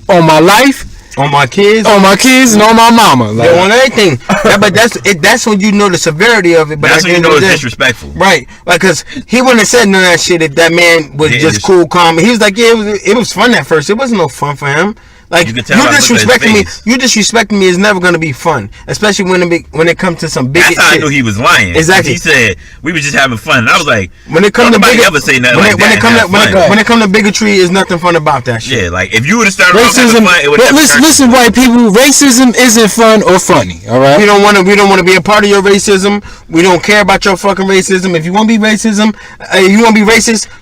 on my life, on my kids, and on my mama, like, on everything. But that's when you know the severity of it. But that's when you know it's disrespectful, right? Like, cause he wouldn't have said none of that shit if that man was just cool, calm. He was like, yeah, it was fun at first. It wasn't no fun for him. Like, you disrespecting me. You disrespecting me is never gonna be fun, especially when it comes to some big shit. That's how I knew he was lying. Exactly. He said we were just having fun, and I was like, when it comes to bigotry, ever say nothing like that. When it comes to bigotry, is nothing fun about that shit. Yeah, like if you would have started racism, off having fun, listen, white people, racism isn't fun or funny. All right. We don't want to be a part of your racism. We don't care about your fucking racism. If you want to be racist,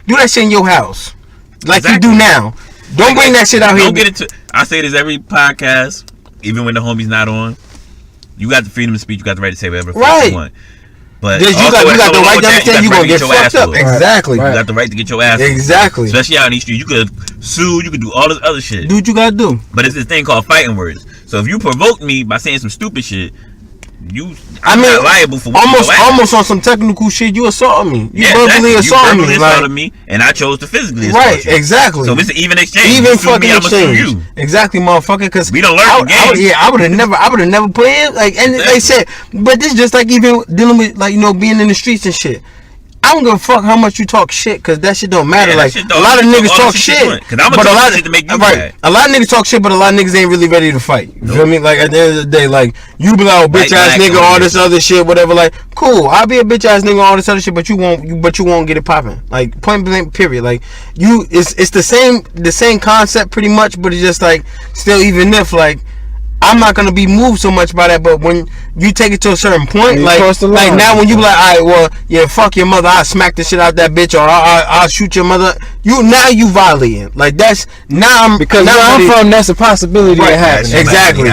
do that shit in your house, like you do now. Don't bring that shit out here. Don't get it. I say this every podcast, even when the homie's not on. You got the freedom of speech. You got the right to say whatever you want. But you got the right to understand you're gonna get fucked up. Exactly. You got the right to get your ass. Exactly. Especially out in these streets, you could sue. You could do all this other shit. Do what you gotta do. But it's this thing called fighting words. So if you provoke me by saying some stupid shit, I'm not liable for almost on some technical shit. You assaulted me. You verbally assaulted me, and I chose to physically assault you. Right, exactly. So it's an even exchange. Even fucking exchange. Exactly, motherfucker. Because we don't learn the game. I would have never played. Like, and they said, but this just like even dealing with, like, being in the streets and shit. I don't give a fuck how much you talk shit, cause that shit don't matter. Like, a lot of niggas talk shit, but a lot of shit to make you mad. A lot of niggas talk shit, but a lot of niggas ain't really ready to fight. You feel me? Like, at the end of the day, like, you be like, oh, bitch ass nigga, all this other shit, whatever. Like, cool, I'll be a bitch ass nigga, all this other shit, but you won't get it popping. Like, point blank, period. Like, it's the same concept pretty much, but it's just like, still, even if, like, I'm not gonna be moved so much by that, but when you take it to a certain point, like now when you be like, all right, well, yeah, fuck your mother, I'll smack the shit out that bitch, or I'll shoot your mother. You violating. Like, that's now because where I'm from, that's a possibility that happens. Exactly.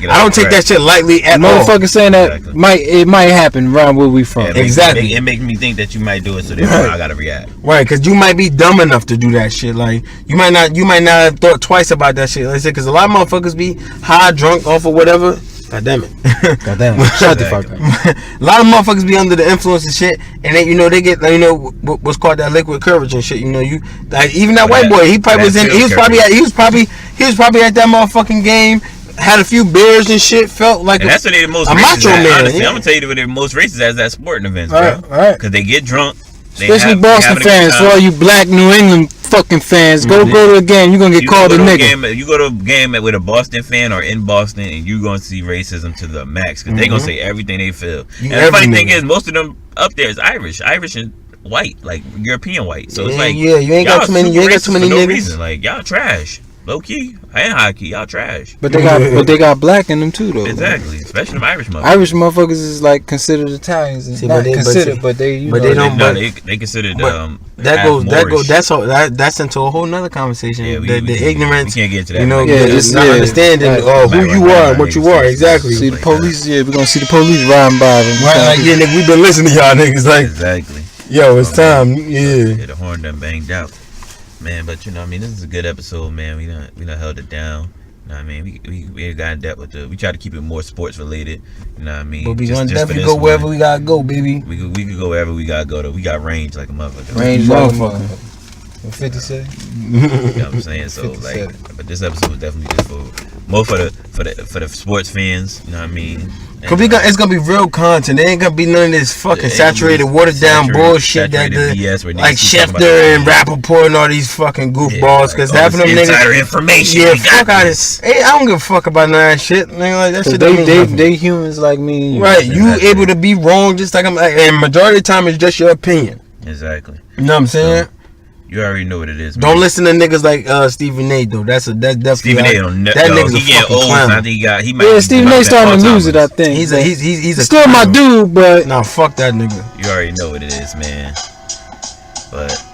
I don't take that shit lightly at all. Motherfucker saying that it might happen around where we from. Exactly. It makes me think that you might do it, so therefore I gotta react. Right, because you might be dumb enough to do that shit. Like, you might not have thought twice about that shit. Like I said, because a lot of motherfuckers be high, drunk, off or whatever, God damn it. God damn it. Shut the fuck up. A lot of motherfuckers be under the influence and shit, and they, they get, what's called that liquid courage and shit. You like even that white boy, he probably was in. He was probably at that motherfucking game. Had a few beers and shit. Felt like and that's what they the most a macho man. Honestly, I'm gonna tell you what they're most racist as that sporting events, bro. Right. Because they get drunk. Especially Boston fans. For all you black New England fucking fans, go to a game. You're gonna get called a nigga. You go to a game with a Boston fan or in Boston, and you're gonna see racism to the max because they gonna say everything they feel. And the funny thing is, most of them up there is Irish and white, like European white. So it's like, you ain't got too many niggas. Reason. Like y'all trash. Low key and high key, y'all trash. But they got black in them too, though. Exactly, especially them Irish motherfuckers. Irish motherfuckers is like considered Italians. And not considered, but they considered that's into a whole nother conversation. Yeah, the ignorance. We can't get into that. Just not understanding who you are and what you are. Exactly. See the police. Yeah, we're gonna see the police riding by them. Right, like nigga, we been listening to y'all niggas. Like exactly. Yo, it's time. Yeah, the horn done banged out. Man, but I mean, this is a good episode, man. We done held it down. You know what I mean? We got in depth with we try to keep it more sports related. You know what I mean? But we gonna definitely go wherever we gotta go, baby. We could go wherever we gotta go. We got range like a motherfucker. Range like a motherfucker. 50 said. You know what I'm saying? So but this episode was definitely just more for the sports fans. You know what I mean? Cause it's gonna be real content. There ain't gonna be none of this fucking saturated, watered down bullshit that like Schefter and Rappaport and all these fucking goofballs. Cause half of them niggas insider information. Yeah, fuck out of hey, I don't give a fuck about none of that shit. Nigga, like that shit. They humans like me and you. Right, you able to be wrong just like I'm. And majority of the time it's just your opinion. Exactly. You know what I'm saying? So, you already know what it is. Don't listen to niggas like Stephen A. though. That's definitely Stephen A. That nigga's a fucking clown. I think he might. Stephen A. starting to lose it. I think he's a still my dude, but nah, fuck that nigga. You already know what it is, man. But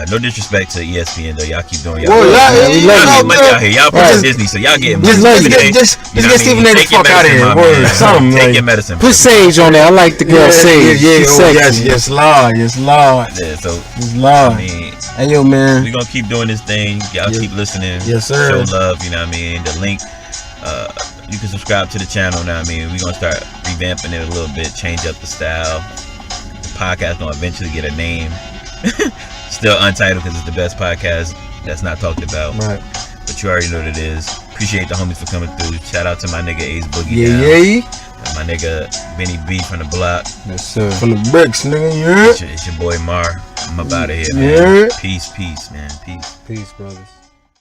no disrespect to ESPN though. Y'all keep doing y'all. Y'all money out here. Y'all play Disney, so y'all get just get Stephen A. the fuck out of here. Word, something. Take your medicine. Put Sage on there. I like the girl Sage. Yes, Lord. Yeah, so it's Lord. I mean, hey yo, man. We gonna keep doing this thing. Y'all keep listening. Yes, sir. Show love. You know what I mean. The link. You can subscribe to the channel. Now I mean, we gonna start revamping it a little bit, change up the style. The podcast gonna eventually get a name. Still untitled because it's the best podcast that's not talked about. Right. But you already know what it is. Appreciate the homies for coming through. Shout out to my nigga Ace Boogie. Yeah. And my nigga Benny B from the block. Yes, sir. From the bricks, nigga. It's your boy Mar. I'm up out of here, man. Peace, man. Peace. Peace, brothers.